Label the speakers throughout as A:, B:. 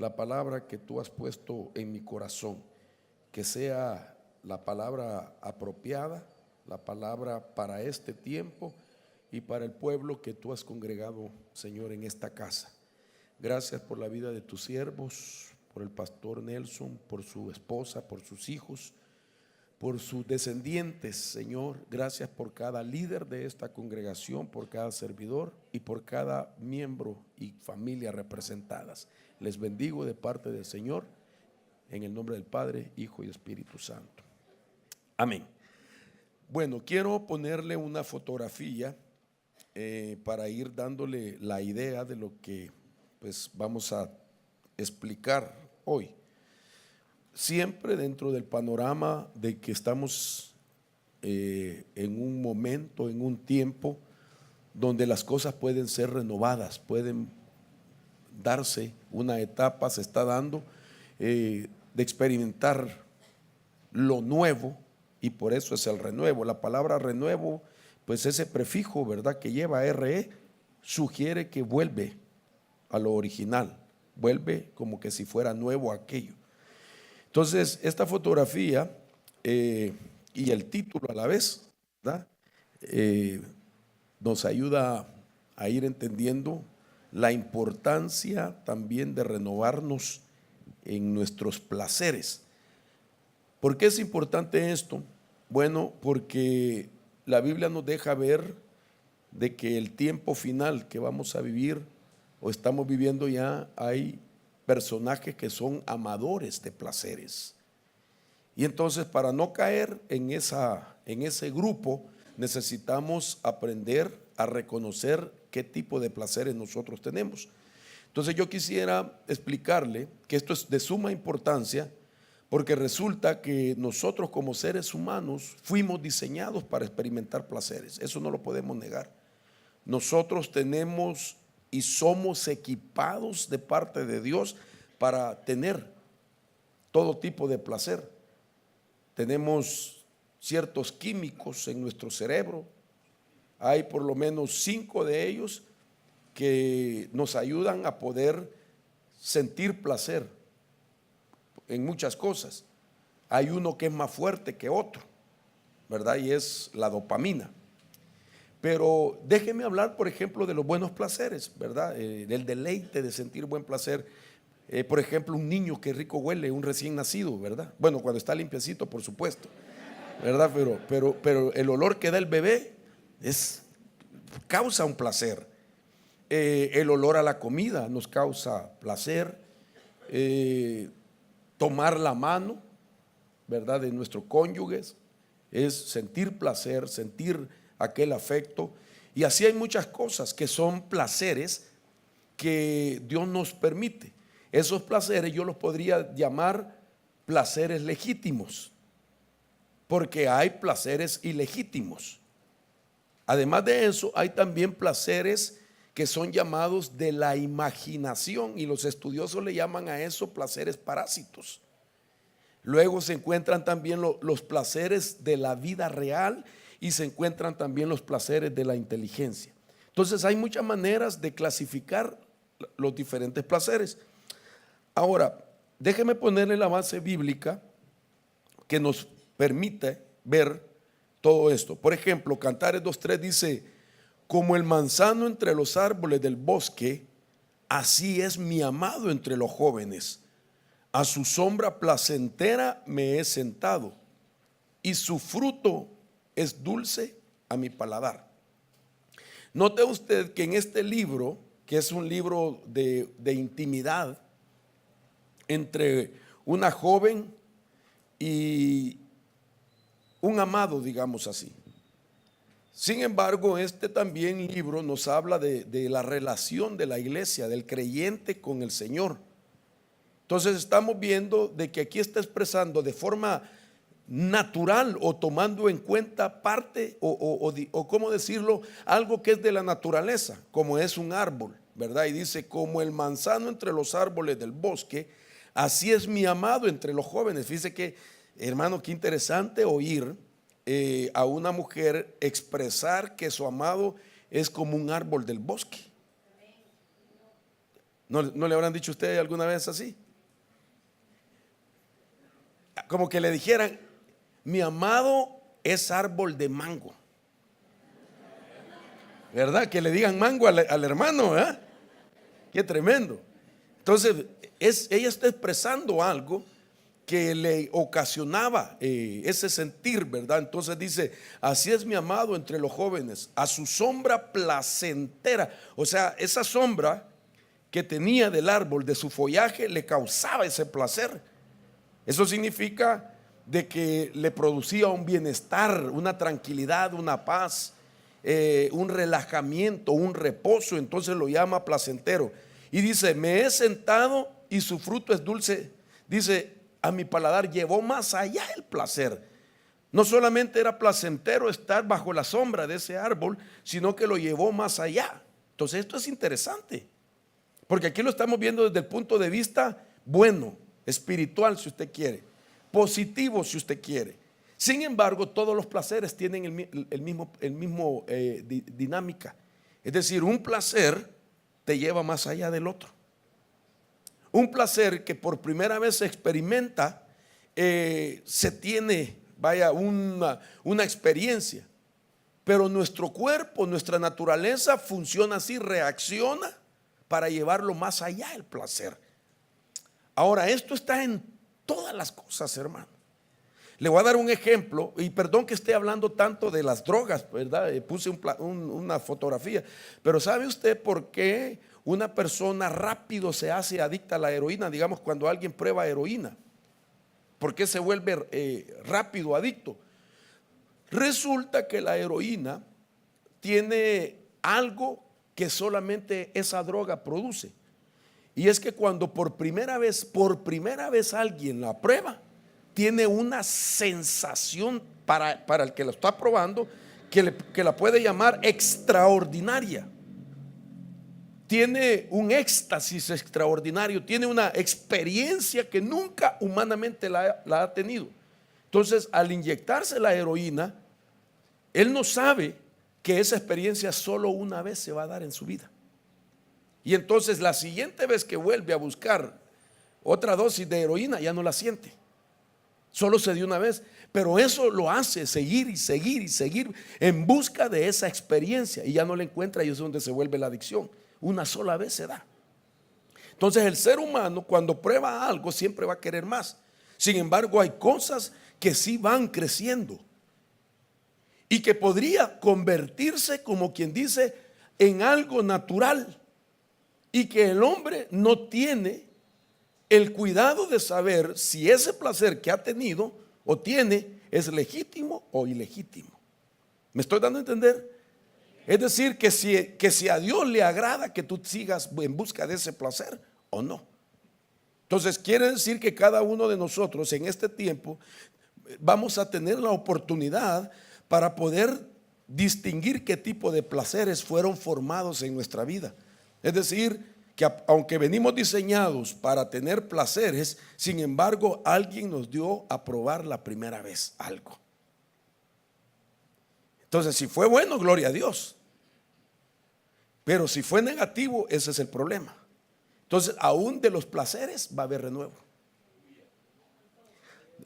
A: la palabra que tú has puesto en mi corazón, que sea la palabra apropiada, la palabra para este tiempo y para el pueblo que tú has congregado, Señor, en esta casa. Gracias por la vida de tus siervos, por el pastor Nelson, por su esposa, por sus hijos, por sus descendientes, Señor. Gracias por cada líder de esta congregación, por cada servidor y por cada miembro y familia representadas. Les bendigo de parte del Señor, en el nombre del Padre, Hijo y Espíritu Santo. Amén. Bueno, quiero ponerle una fotografía para ir dándole la idea de lo que pues vamos a explicar hoy. Siempre dentro del panorama de que estamos en un momento, en un tiempo donde las cosas pueden ser renovadas, pueden darse una etapa, se está dando de experimentar lo nuevo, y por eso es el renuevo. La palabra renuevo, pues ese prefijo, ¿verdad?, que lleva RE, sugiere que vuelve a lo original, vuelve como que si fuera nuevo aquello. Entonces, esta fotografía y el título a la vez, ¿verdad?, nos ayuda a ir entendiendo la importancia también de renovarnos en nuestros placeres. ¿Por qué es importante esto? Bueno, porque la Biblia nos deja ver de que el tiempo final que vamos a vivir o estamos viviendo ya, hay personajes que son amadores de placeres. Y entonces, para no caer en ese grupo, necesitamos aprender a reconocer qué tipo de placeres nosotros tenemos. Entonces yo quisiera explicarle que esto es de suma importancia, porque resulta que nosotros como seres humanos fuimos diseñados para experimentar placeres. Eso no lo podemos negar. Nosotros tenemos y somos equipados de parte de Dios para tener todo tipo de placer. Tenemos ciertos químicos en nuestro cerebro. Hay por lo menos 5 de ellos que nos ayudan a poder sentir placer en muchas cosas. Hay uno que es más fuerte que otro, ¿verdad? Y es la dopamina. Pero déjeme hablar, por ejemplo, de los buenos placeres, ¿verdad? Del deleite de sentir buen placer. Por ejemplo, un niño que rico huele, un recién nacido, ¿verdad? Bueno, cuando está limpiecito, por supuesto, ¿verdad? Pero el olor que da el bebé causa un placer. El olor a la comida nos causa placer. Tomar la mano, ¿verdad?, de nuestros cónyuges es sentir placer, sentir aquel afecto. Y así hay muchas cosas que son placeres que Dios nos permite. Esos placeres yo los podría llamar placeres legítimos, porque hay placeres ilegítimos. Además de eso, hay también placeres que son llamados de la imaginación, y los estudiosos le llaman a eso placeres parásitos. Luego se encuentran también los placeres de la vida real, y se encuentran también los placeres de la inteligencia. Entonces hay muchas maneras de clasificar los diferentes placeres. Ahora, déjeme ponerle la base bíblica que nos permite ver todo esto. Por ejemplo, Cantares 2:3 dice: como el manzano entre los árboles del bosque, así es mi amado entre los jóvenes. A su sombra placentera me he sentado, y su fruto es dulce a mi paladar. Note usted que en este libro, que es un libro de intimidad entre una joven y un amado, digamos así. Sin embargo, este también libro nos habla de la relación de la iglesia, del creyente con el Señor. Entonces estamos viendo de que aquí está expresando de forma natural, o tomando en cuenta parte o cómo decirlo, algo que es de la naturaleza, como es un árbol, ¿verdad? Y dice: como el manzano entre los árboles del bosque, así es mi amado entre los jóvenes. Fíjese que, hermano, qué interesante oír a una mujer expresar que su amado es como un árbol del bosque. ¿No le habrán dicho a usted alguna vez así? Como que le dijeran, mi amado es árbol de mango. ¿Verdad? Que le digan mango al hermano, ¿verdad? Qué tremendo. Entonces, ella está expresando algo que le ocasionaba ese sentir, ¿verdad? Entonces dice, así es mi amado entre los jóvenes, a su sombra placentera. O sea, esa sombra que tenía del árbol, de su follaje, le causaba ese placer. Eso significa de que le producía un bienestar, una tranquilidad, una paz, un relajamiento, un reposo. Entonces lo llama placentero. Y dice, me he sentado y su fruto es dulce. Dice, a mi paladar llevó más allá el placer. No solamente era placentero estar bajo la sombra de ese árbol, sino que lo llevó más allá. Entonces esto es interesante, porque aquí lo estamos viendo desde el punto de vista bueno, espiritual si usted quiere, positivo si usted quiere. Sin embargo, todos los placeres tienen el mismo dinámica. Es decir, un placer te lleva más allá del otro. Un placer que por primera vez se experimenta, se tiene, una experiencia. Pero nuestro cuerpo, nuestra naturaleza funciona así, reacciona para llevarlo más allá el placer. Ahora, esto está en todas las cosas, hermano. Le voy a dar un ejemplo, y perdón que esté hablando tanto de las drogas, ¿verdad? Puse una fotografía, pero ¿sabe usted por qué una persona rápido se hace adicta a la heroína? Digamos, cuando alguien prueba heroína, ¿por qué se vuelve rápido adicto? Resulta que la heroína tiene algo que solamente esa droga produce, y es que cuando por primera vez alguien la prueba, tiene una sensación para el que lo está probando que la puede llamar extraordinaria. Tiene un éxtasis extraordinario, tiene una experiencia que nunca humanamente la ha tenido. Entonces, al inyectarse la heroína, él no sabe que esa experiencia solo una vez se va a dar en su vida. Y entonces la siguiente vez que vuelve a buscar otra dosis de heroína, ya no la siente. Solo se dio una vez, pero eso lo hace seguir y seguir y seguir en busca de esa experiencia, y ya no la encuentra, y es donde se vuelve la adicción. Una sola vez se da. Entonces el ser humano, cuando prueba algo, siempre va a querer más. Sin embargo, hay cosas que sí van creciendo y que podría convertirse, como quien dice, en algo natural, y que el hombre no tiene el cuidado de saber si ese placer que ha tenido o tiene es legítimo o ilegítimo. ¿Me estoy dando a entender? Es decir, que si a Dios le agrada que tú sigas en busca de ese placer o no. Entonces quiere decir que cada uno de nosotros en este tiempo vamos a tener la oportunidad para poder distinguir qué tipo de placeres fueron formados en nuestra vida. Es decir, que aunque venimos diseñados para tener placeres, sin embargo alguien nos dio a probar la primera vez algo. Entonces, si fue bueno, gloria a Dios, pero si fue negativo, ese es el problema. Entonces, aún de los placeres va a haber renuevo.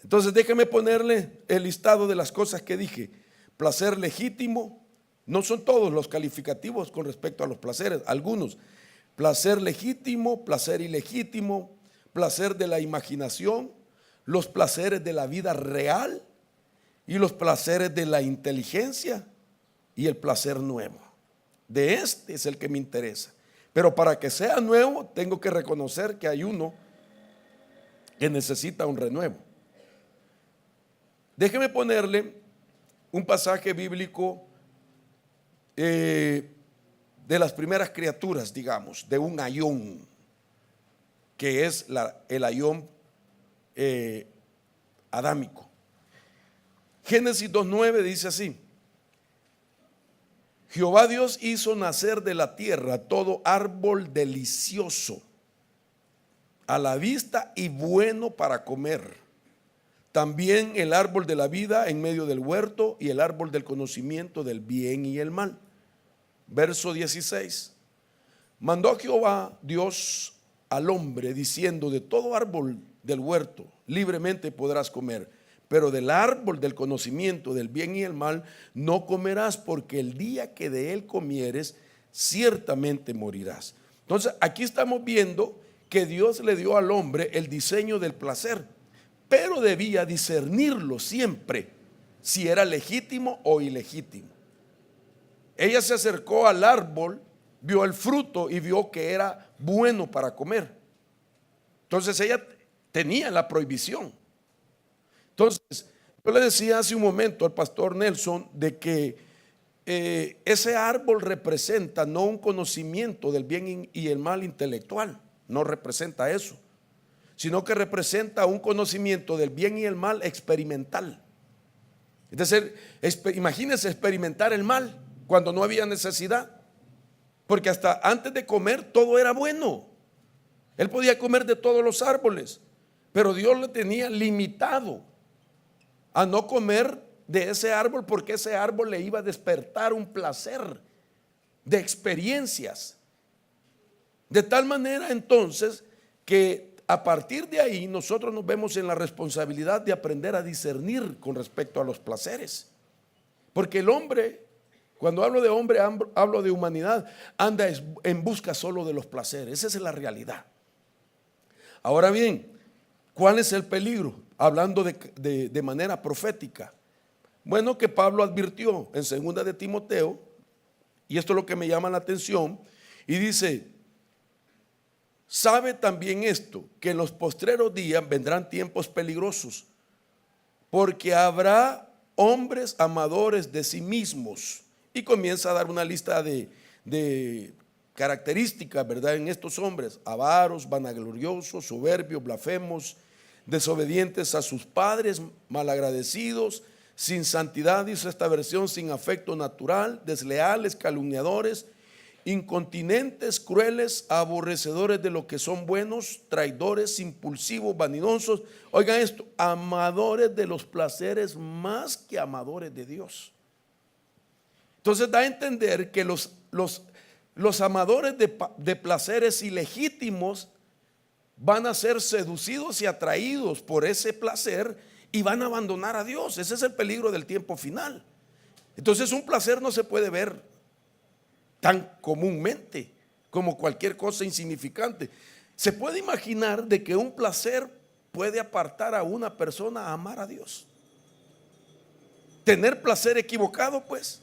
A: Entonces, déjeme ponerle el listado de las cosas que dije. Placer legítimo, no son todos los calificativos con respecto a los placeres, algunos. Placer legítimo, placer ilegítimo, placer de la imaginación, los placeres de la vida real y los placeres de la inteligencia y el placer nuevo. De este es el que me interesa. Pero para que sea nuevo, tengo que reconocer que hay uno que necesita un renuevo. Déjeme ponerle un pasaje bíblico de las primeras criaturas, digamos, de un ayón, que es el ayón adámico. Génesis 2:9 dice así: Jehová Dios hizo nacer de la tierra todo árbol delicioso a la vista y bueno para comer, también el árbol de la vida en medio del huerto y el árbol del conocimiento del bien y el mal. Verso 16: mandó Jehová Dios al hombre diciendo: de todo árbol del huerto libremente podrás comer, pero del árbol del conocimiento del bien y el mal no comerás, porque el día que de él comieres, ciertamente morirás. Entonces aquí estamos viendo que Dios le dio al hombre el diseño del placer, pero debía discernirlo siempre si era legítimo o ilegítimo. Ella se acercó al árbol, vio el fruto y vio que era bueno para comer. Entonces ella tenía la prohibición. Entonces, yo le decía hace un momento al pastor Nelson de que ese árbol representa no un conocimiento del bien y el mal intelectual, no representa eso, sino que representa un conocimiento del bien y el mal experimental. Es decir, imagínense experimentar el mal cuando no había necesidad, porque hasta antes de comer todo era bueno. Él podía comer de todos los árboles, pero Dios le tenía limitado a no comer de ese árbol, porque ese árbol le iba a despertar un placer de experiencias. De tal manera entonces que a partir de ahí nosotros nos vemos en la responsabilidad de aprender a discernir con respecto a los placeres. Porque el hombre, cuando hablo de hombre, hablo de humanidad, anda en busca solo de los placeres. Esa es la realidad. Ahora bien, ¿cuál es el peligro? Hablando de manera profética. Bueno, que Pablo advirtió en 2 de Timoteo, y esto es lo que me llama la atención, y dice: sabe también esto, que en los postreros días vendrán tiempos peligrosos, porque habrá hombres amadores de sí mismos. Y comienza a dar una lista de características, ¿verdad?, en estos hombres: avaros, vanagloriosos, soberbios, blasfemos, desobedientes a sus padres, malagradecidos, sin santidad, dice esta versión, sin afecto natural, desleales, calumniadores, incontinentes, crueles, aborrecedores de lo que son buenos, traidores, impulsivos, vanidosos. Oigan esto: amadores de los placeres más que amadores de Dios. Entonces da a entender que los amadores de placeres ilegítimos van a ser seducidos y atraídos por ese placer y van a abandonar a Dios. Ese es el peligro del tiempo final. Entonces un placer no se puede ver tan comúnmente como cualquier cosa insignificante. Se puede imaginar de que un placer puede apartar a una persona a amar a Dios. Tener placer equivocado, pues.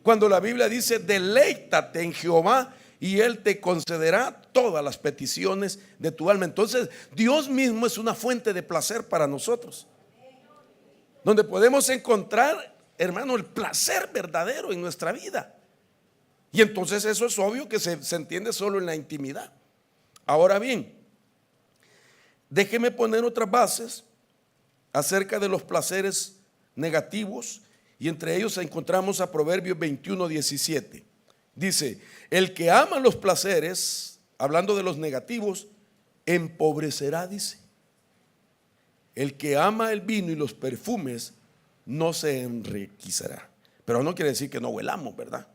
A: Cuando la Biblia dice: deleítate en Jehová y Él te concederá todas las peticiones de tu alma. Entonces Dios mismo es una fuente de placer para nosotros, donde podemos encontrar, hermano, el placer verdadero en nuestra vida. Y entonces eso es obvio que se entiende solo en la intimidad. Ahora bien, déjeme poner otras bases acerca de los placeres negativos, y entre ellos encontramos a Proverbios 21:17. Dice: el que ama los placeres, hablando de los negativos, empobrecerá, dice. El que ama el vino y los perfumes no se enriquecerá. Pero no quiere decir que no huelamos, ¿verdad?,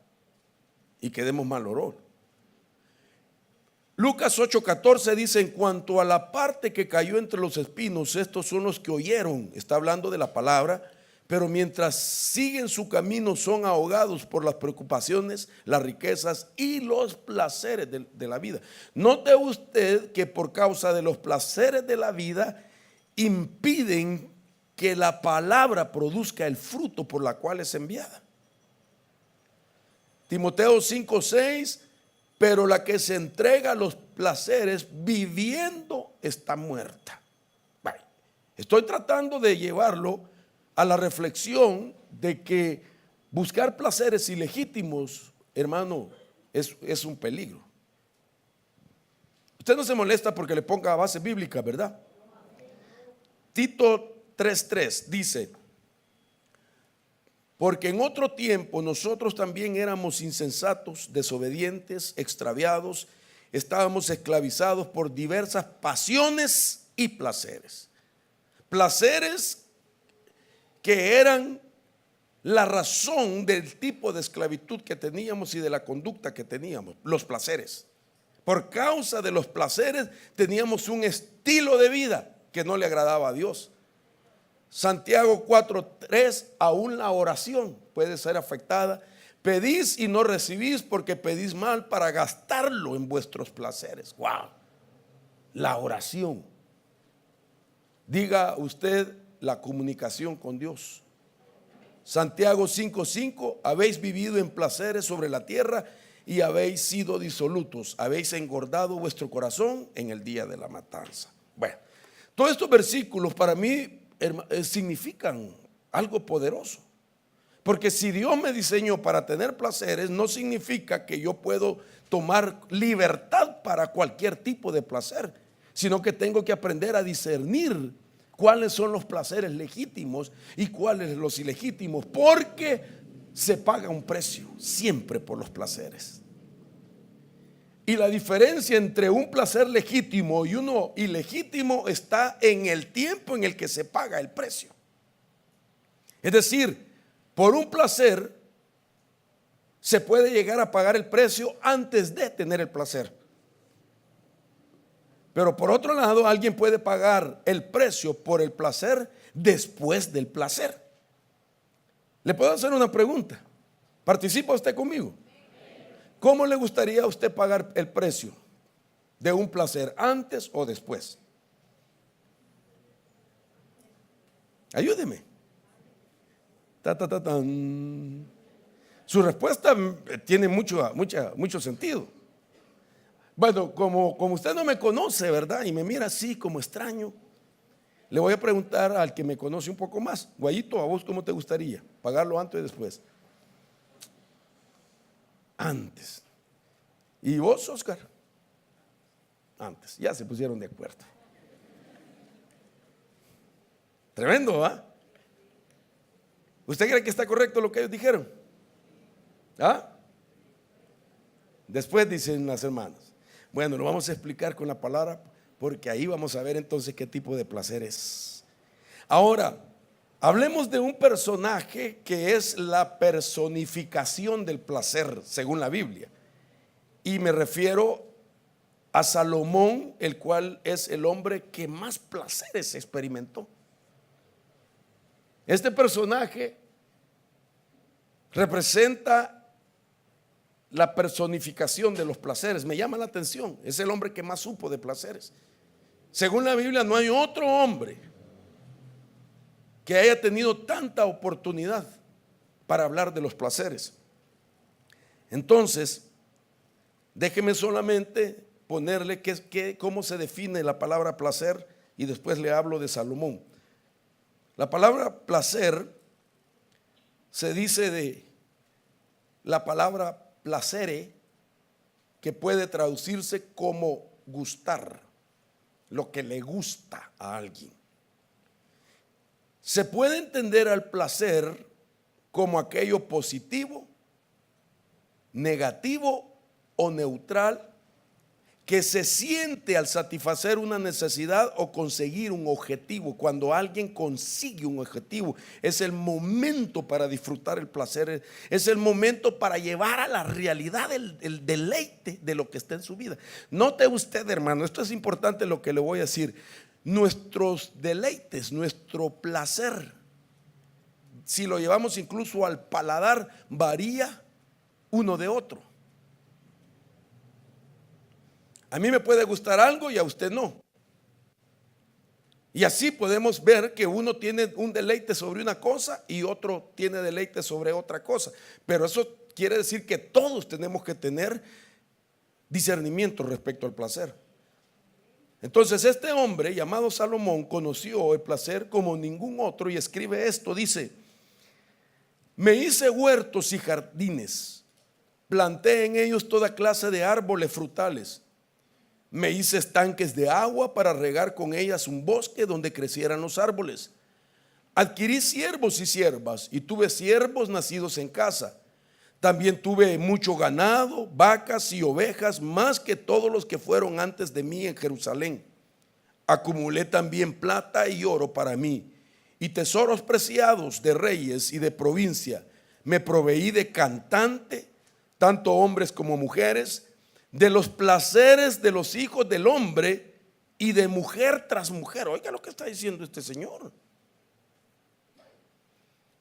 A: y que demos mal olor. Lucas 8:14 dice: en cuanto a la parte que cayó entre los espinos, estos son los que oyeron. Está hablando de la palabra, pero mientras siguen su camino son ahogados por las preocupaciones, las riquezas y los placeres de la vida. Note usted que por causa de los placeres de la vida impiden que la palabra produzca el fruto por la cual es enviada. Timoteo 5:6: pero la que se entrega a los placeres viviendo está muerta. Bueno, estoy tratando de llevarlo a la reflexión de que buscar placeres ilegítimos, hermano, es un peligro. Usted no se molesta porque le ponga base bíblica, ¿verdad? Tito 3:3 dice: porque en otro tiempo nosotros también éramos insensatos, desobedientes, extraviados, estábamos esclavizados por diversas pasiones y placeres. Placeres que eran la razón del tipo de esclavitud que teníamos y de la conducta que teníamos, los placeres. Por causa de los placeres teníamos un estilo de vida que no le agradaba a Dios. Santiago 4:3, aún la oración puede ser afectada. Pedís y no recibís porque pedís mal para gastarlo en vuestros placeres. ¡Wow! La oración. Diga usted la comunicación con Dios. Santiago 5:5, habéis vivido en placeres sobre la tierra y habéis sido disolutos, habéis engordado vuestro corazón en el día de la matanza. Bueno, todos estos versículos para mí significan algo poderoso. Porque si Dios me diseñó para tener placeres, no significa que yo puedo tomar libertad para cualquier tipo de placer, sino que tengo que aprender a discernir cuáles son los placeres legítimos y cuáles los ilegítimos, porque se paga un precio siempre por los placeres. Y la diferencia entre un placer legítimo y uno ilegítimo está en el tiempo en el que se paga el precio. Es decir, por un placer se puede llegar a pagar el precio antes de tener el placer. Pero por otro lado, alguien puede pagar el precio por el placer después del placer. ¿Le puedo hacer una pregunta? ¿Participa usted conmigo? ¿Cómo le gustaría a usted pagar el precio de un placer, antes o después? Ayúdeme. Su respuesta tiene mucho sentido. Bueno, como usted no me conoce, ¿verdad? Y me mira así como extraño, le voy a preguntar al que me conoce un poco más. Guayito, ¿a vos cómo te gustaría? ¿Pagarlo antes o después? Antes. ¿Y vos, Oscar? Antes. Ya se pusieron de acuerdo. Tremendo, ¿va? ¿Usted cree que está correcto lo que ellos dijeron? ¿Ah? Después dicen las hermanas. Bueno, lo vamos a explicar con la palabra, porque ahí vamos a ver entonces qué tipo de placer es. Ahora, hablemos de un personaje que es la personificación del placer, según la Biblia. Y me refiero a Salomón, el cual es el hombre que más placeres experimentó. Este personaje representa la personificación de los placeres. Me llama la atención, es el hombre que más supo de placeres. Según la Biblia, no hay otro hombre que haya tenido tanta oportunidad para hablar de los placeres. Entonces, déjeme solamente ponerle cómo se define la palabra placer y después le hablo de Salomón. La palabra placer se dice de la palabra placere, que puede traducirse como gustar, lo que le gusta a alguien. Se puede entender al placer como aquello positivo, negativo o neutral que se siente al satisfacer una necesidad o conseguir un objetivo. Cuando alguien consigue un objetivo, es el momento para disfrutar el placer, es el momento para llevar a la realidad el deleite de lo que está en su vida. Note usted, hermano, esto es importante lo que le voy a decir. Nuestros deleites, nuestro placer, si lo llevamos incluso al paladar, varía uno de otro. A mí me puede gustar algo y a usted no. Y así podemos ver que uno tiene un deleite sobre una cosa y otro tiene deleite sobre otra cosa. Pero eso quiere decir que todos tenemos que tener discernimiento respecto al placer. Entonces este hombre llamado Salomón conoció el placer como ningún otro y escribe esto, dice: me hice huertos y jardines, planté en ellos toda clase de árboles frutales. Me hice estanques de agua para regar con ellas un bosque donde crecieran los árboles. Adquirí siervos y siervas y tuve siervos nacidos en casa. También tuve mucho ganado, vacas y ovejas, más que todos los que fueron antes de mí en Jerusalén. Acumulé también plata y oro para mí y tesoros preciados de reyes y de provincia. Me proveí de cantante, tanto hombres como mujeres. de los placeres de los hijos del hombre y de mujer tras mujer. Oiga lo que está diciendo este señor.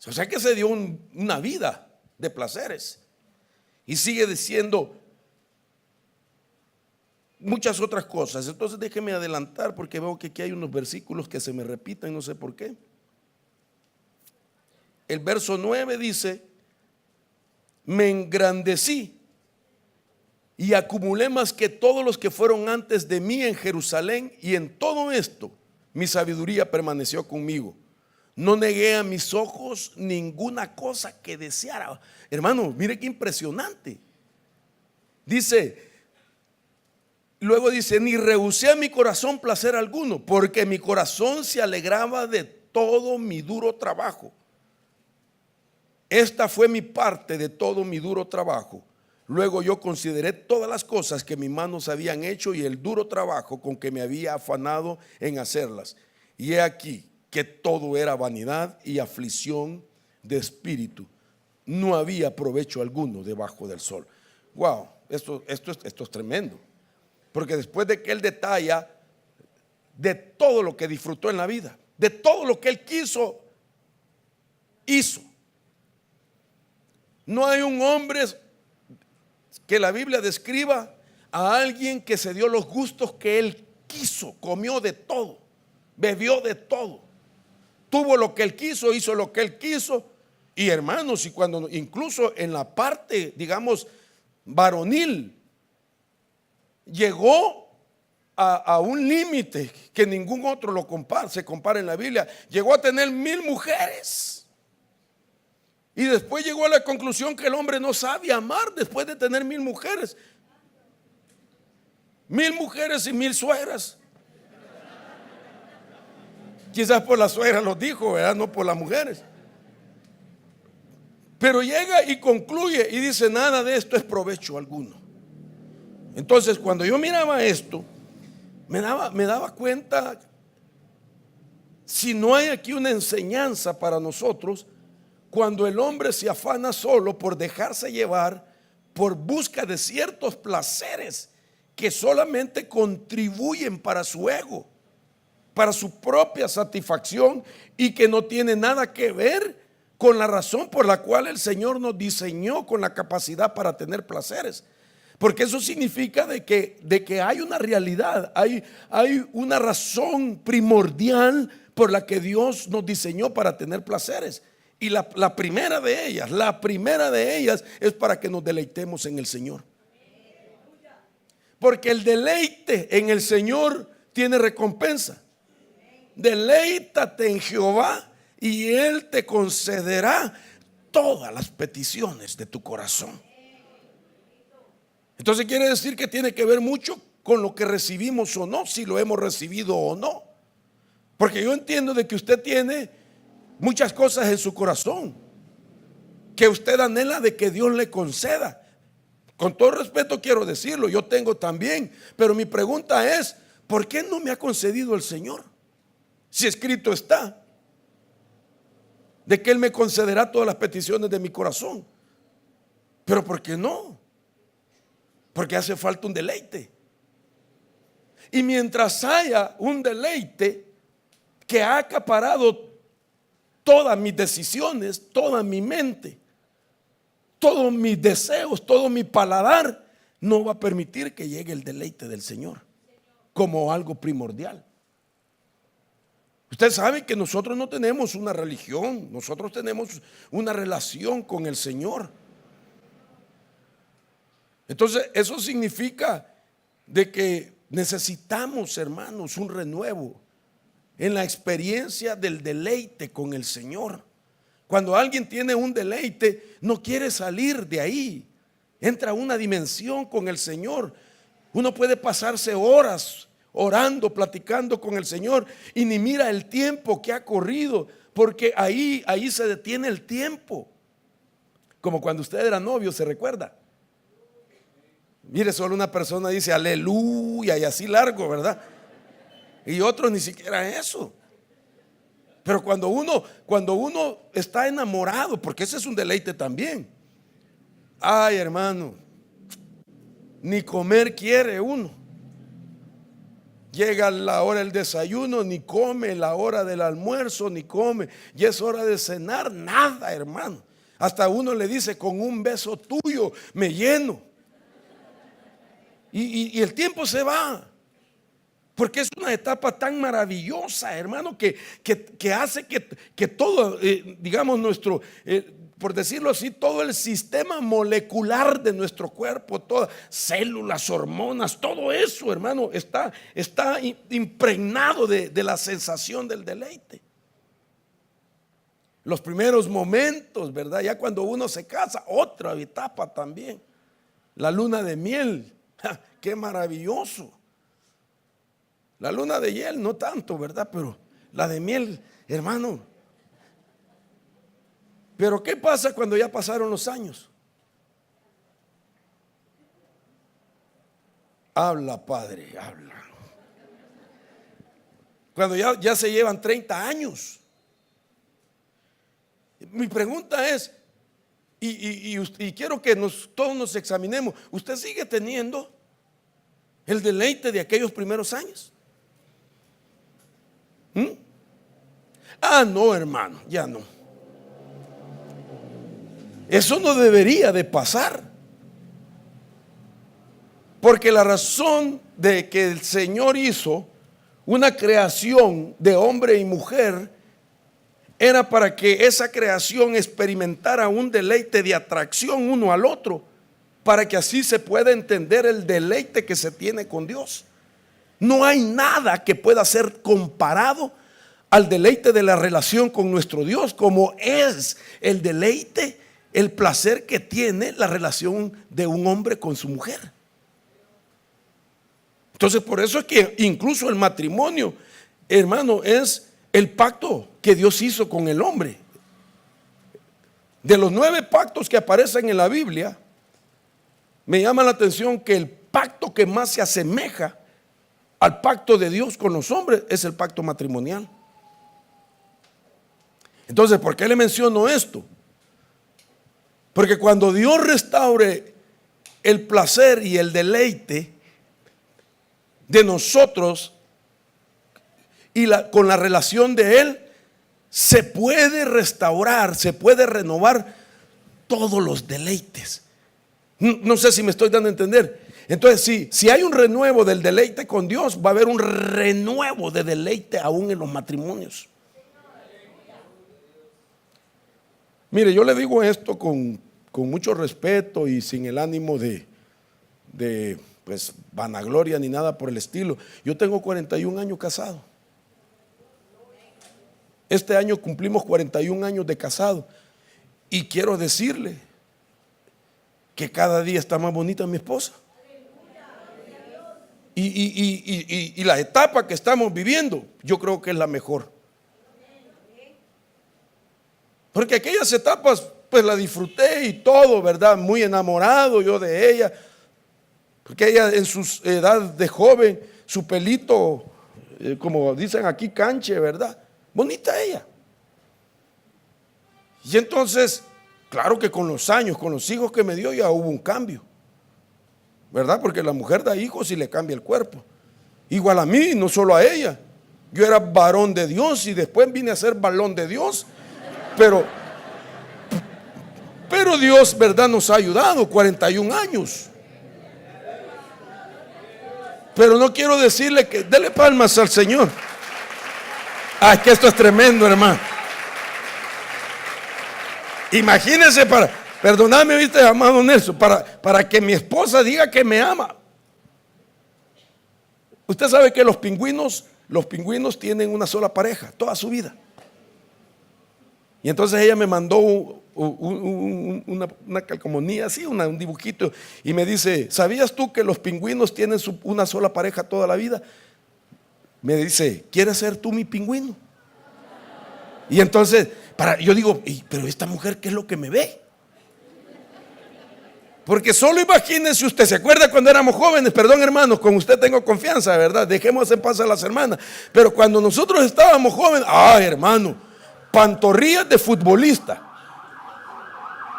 A: O sea que se dio una vida de placeres. Y sigue diciendo muchas otras cosas. Entonces déjeme adelantar porque veo que aquí hay unos versículos que se me repiten, no sé por qué. El verso 9 dice: me engrandecí y acumulé más que todos los que fueron antes de mí en Jerusalén, y en todo esto mi sabiduría permaneció conmigo. No negué a mis ojos ninguna cosa que deseara. Hermano, mire qué impresionante. Luego dice: ni rehusé a mi corazón placer alguno, porque mi corazón se alegraba de todo mi duro trabajo. Esta fue mi parte de todo mi duro trabajo. Luego yo consideré todas las cosas que mis manos habían hecho y el duro trabajo con que me había afanado en hacerlas. Y he aquí que todo era vanidad y aflicción de espíritu. No había provecho alguno debajo del sol. Wow, esto es tremendo. Porque después de que él detalla de todo lo que disfrutó en la vida, de todo lo que él quiso, hizo. No hay un hombre que la Biblia describa a alguien que se dio los gustos que él quiso, comió de todo, bebió de todo, tuvo lo que él quiso, hizo lo que él quiso. Y hermanos, y cuando incluso en la parte, digamos, varonil, llegó a un límite que ningún otro se compara en la Biblia. Llegó a tener 1000 mujeres. Y después llegó a la conclusión que el hombre no sabe amar después de tener 1000 mujeres. 1000 mujeres y 1000 suegras. Quizás por las suegras los dijo, ¿verdad? No por las mujeres. Pero llega y concluye y dice: nada de esto es provecho alguno. Entonces cuando yo miraba esto, me daba cuenta, si no hay aquí una enseñanza para nosotros, cuando el hombre se afana solo por dejarse llevar por busca de ciertos placeres que solamente contribuyen para su ego, para su propia satisfacción, y que no tiene nada que ver con la razón por la cual el Señor nos diseñó con la capacidad para tener placeres. Porque eso significa de que hay una realidad, hay una razón primordial por la que Dios nos diseñó para tener placeres. Y la primera de ellas es para que nos deleitemos en el Señor. Porque el deleite en el Señor tiene recompensa. Deleítate en Jehová y Él te concederá todas las peticiones de tu corazón. Entonces quiere decir que tiene que ver mucho con lo que recibimos o no, si lo hemos recibido o no. Porque yo entiendo de que usted tiene muchas cosas en su corazón que usted anhela de que Dios le conceda. Con todo respeto quiero decirlo, yo tengo también. Pero mi pregunta es: ¿por qué no me ha concedido el Señor? Si escrito está de que Él me concederá todas las peticiones de mi corazón. Pero ¿por qué no? Porque hace falta un deleite. Y mientras haya un deleite que ha acaparado todas mis decisiones, toda mi mente, todos mis deseos, todo mi paladar, no va a permitir que llegue el deleite del Señor como algo primordial. Usted sabe que nosotros no tenemos una religión, nosotros tenemos una relación con el Señor. Entonces eso significa de que necesitamos, hermanos, un renuevo en la experiencia del deleite con el Señor. Cuando alguien tiene un deleite, no quiere salir de ahí. Entra a una dimensión con el Señor. Uno puede pasarse horas orando, platicando con el Señor y ni mira el tiempo que ha corrido, porque ahí se detiene el tiempo. Como cuando usted era novio, ¿se recuerda? Mire, solo una persona dice aleluya y así largo, ¿verdad? Y otros ni siquiera eso. Pero cuando uno está enamorado, porque ese es un deleite también. Ay, hermano, ni comer quiere uno. Llega la hora del desayuno, ni come, la hora del almuerzo, ni come, y es hora de cenar, nada, hermano. Hasta uno le dice, con un beso tuyo me lleno. Y el tiempo se va. Porque es una etapa tan maravillosa, hermano, que hace que todo, digamos, nuestro, por decirlo así, todo el sistema molecular de nuestro cuerpo, todas células, hormonas, todo eso, hermano, está impregnado de la sensación del deleite. Los primeros momentos, ¿verdad? Ya cuando uno se casa, otra etapa también. La luna de miel, ¡ja! ¡Qué maravilloso! La luna de hiel no tanto, ¿verdad? Pero la de miel, hermano. Pero ¿qué pasa cuando ya pasaron los años? Habla, Padre, habla. Cuando ya se llevan 30 años. Mi pregunta es, y quiero que todos nos examinemos, ¿usted sigue teniendo el deleite de aquellos primeros años? Ah, no, hermano, ya no. Eso no debería de pasar. Porque la razón de que el Señor hizo una creación de hombre y mujer era para que esa creación experimentara un deleite de atracción uno al otro, para que así se pueda entender el deleite que se tiene con Dios. No hay nada que pueda ser comparado al deleite de la relación con nuestro Dios, como es el deleite, el placer que tiene la relación de un hombre con su mujer. Entonces, por eso es que incluso el matrimonio, hermano, es el pacto que Dios hizo con el hombre. De los 9 pactos que aparecen en la Biblia, me llama la atención que el pacto que más se asemeja al pacto de Dios con los hombres es el pacto matrimonial. Entonces, ¿por qué le menciono esto? Porque cuando Dios restaure el placer y el deleite de nosotros y con la relación de Él, se puede restaurar, se puede renovar todos los deleites. No sé si me estoy dando a entender. Entonces, si hay un renuevo del deleite con Dios, va a haber un renuevo de deleite aún en los matrimonios. Mire, yo le digo esto con mucho respeto y sin el ánimo de pues vanagloria ni nada por el estilo. Yo tengo 41 años casado. Este año cumplimos 41 años de casado. Y quiero decirle que cada día está más bonita mi esposa. Y la etapa que estamos viviendo, yo creo que es la mejor. Porque aquellas etapas, pues la disfruté y todo, ¿verdad? Muy enamorado yo de ella. Porque ella en su edad de joven, su pelito, como dicen aquí, canche, ¿verdad? Bonita ella. Y entonces, claro que con los años, con los hijos que me dio, ya hubo un cambio, ¿verdad? Porque la mujer da hijos y le cambia el cuerpo. Igual a mí, no solo a ella. Yo era varón de Dios y después vine a ser balón de Dios. Pero Dios, ¿verdad? Nos ha ayudado 41 años. Pero no quiero decirle que dele palmas al Señor. Ah, es que esto es tremendo, hermano. Imagínense, perdóname, viste, amado Nelson, para que mi esposa diga que me ama. Usted sabe que los pingüinos tienen una sola pareja toda su vida. Y entonces ella me mandó una calcomanía así, un dibujito, y me dice: ¿sabías tú que los pingüinos tienen una sola pareja toda la vida? Me dice: ¿quieres ser tú mi pingüino? Y entonces yo digo: pero esta mujer, ¿qué es lo que me ve? Porque solo imagínense usted, ¿se acuerda cuando éramos jóvenes? Perdón, hermanos, con usted tengo confianza, ¿verdad? Dejemos en paz a las hermanas. Pero cuando nosotros estábamos jóvenes, hermano, pantorrillas de futbolista,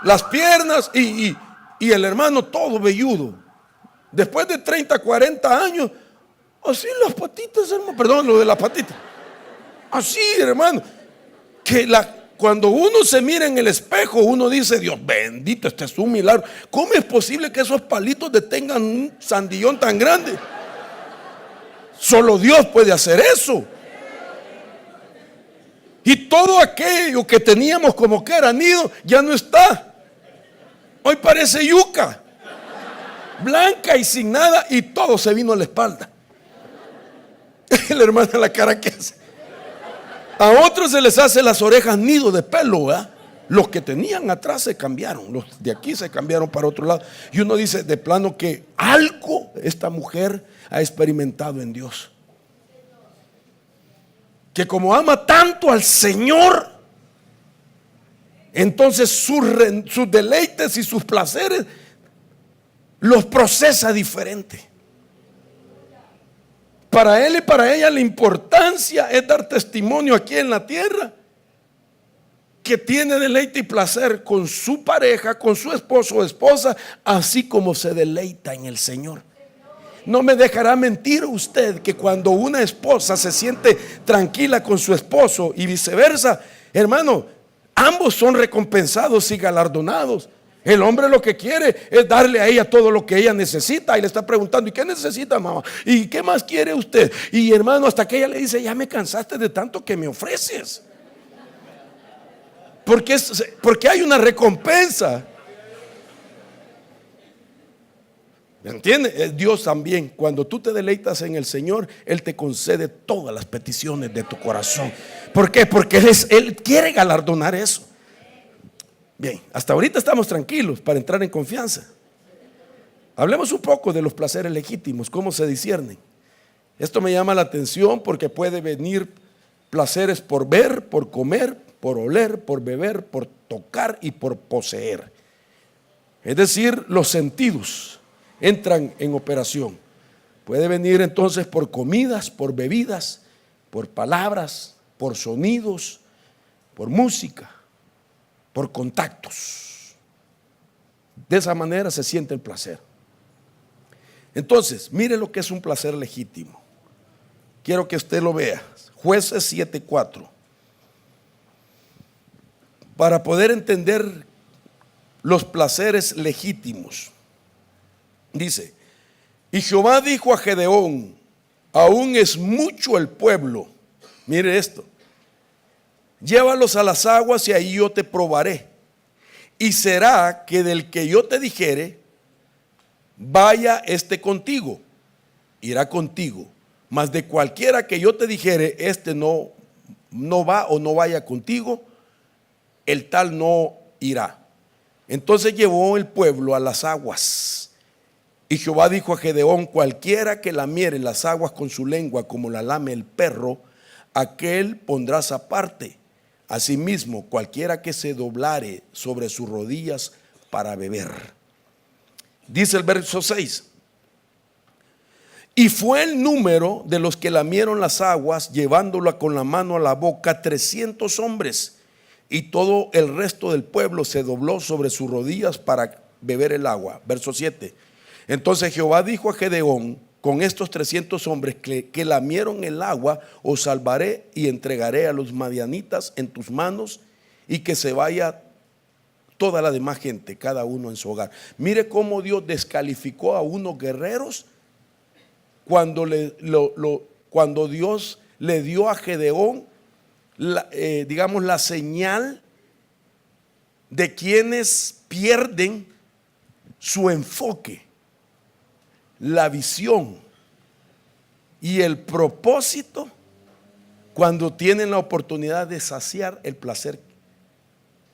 A: las piernas y el hermano todo velludo. Después de 30, 40 años, así las patitas, hermano, perdón, lo de las patitas. Así, hermano, que cuando uno se mira en el espejo, uno dice: Dios bendito, este es un milagro. ¿Cómo es posible que esos palitos detengan un sandillón tan grande? Solo Dios puede hacer eso. Y todo aquello que teníamos como que era nido, ya no está. Hoy parece yuca, blanca y sin nada, y todo se vino a la espalda. La hermana, la cara que hace. A otros se les hace las orejas nido de pelo, ¿verdad? Los que tenían atrás se cambiaron, los de aquí se cambiaron para otro lado. Y uno dice de plano que algo esta mujer ha experimentado en Dios. Que como ama tanto al Señor, entonces sus deleites y sus placeres los procesa diferente. Para él y para ella la importancia es dar testimonio aquí en la tierra que tiene deleite y placer con su pareja, con su esposo o esposa, así como se deleita en el Señor. No me dejará mentir usted que cuando una esposa se siente tranquila con su esposo y viceversa, hermano, ambos son recompensados y galardonados. El hombre lo que quiere es darle a ella todo lo que ella necesita y le está preguntando: ¿y qué necesita, mamá? ¿Y qué más quiere usted? Y hermano, hasta que ella le dice: ya me cansaste de tanto que me ofreces. Porque hay una recompensa. ¿Me entiendes? Dios también, cuando tú te deleitas en el Señor, Él te concede todas las peticiones de tu corazón. ¿Por qué? Porque Él quiere galardonar eso. Bien, hasta ahorita estamos tranquilos para entrar en confianza. Hablemos un poco de los placeres legítimos, cómo se disciernen. Esto me llama la atención porque puede venir placeres por ver, por comer, por oler, por beber, por tocar y por poseer. Es decir, los sentidos entran en operación. Puede venir entonces por comidas, por bebidas, por palabras, por sonidos, por música, por contactos. De esa manera se siente el placer. Entonces, mire lo que es un placer legítimo. Quiero que usted lo vea. Jueces 7:4. Para poder entender los placeres legítimos, dice: y Jehová dijo a Gedeón: aún es mucho el pueblo. Mire esto: llévalos a las aguas y ahí yo te probaré. Y será que del que yo te dijere, vaya este contigo, irá contigo. Mas de cualquiera que yo te dijere, este no va o no vaya contigo, el tal no irá. Entonces llevó el pueblo a las aguas. Y Jehová dijo a Gedeón: cualquiera que lamiere las aguas con su lengua como la lame el perro, aquel pondrás aparte. Asimismo, cualquiera que se doblare sobre sus rodillas para beber. Dice el verso 6: y fue el número de los que lamieron las aguas, llevándola con la mano a la boca, 300 hombres. Y todo el resto del pueblo se dobló sobre sus rodillas para beber el agua. Verso 7: entonces Jehová dijo a Gedeón: con estos 300 hombres que lamieron el agua, os salvaré y entregaré a los madianitas en tus manos, y que se vaya toda la demás gente, cada uno en su hogar. Mire cómo Dios descalificó a unos guerreros cuando Dios le dio a Gedeón la señal de quienes pierden su enfoque, la visión y el propósito cuando tienen la oportunidad de saciar el placer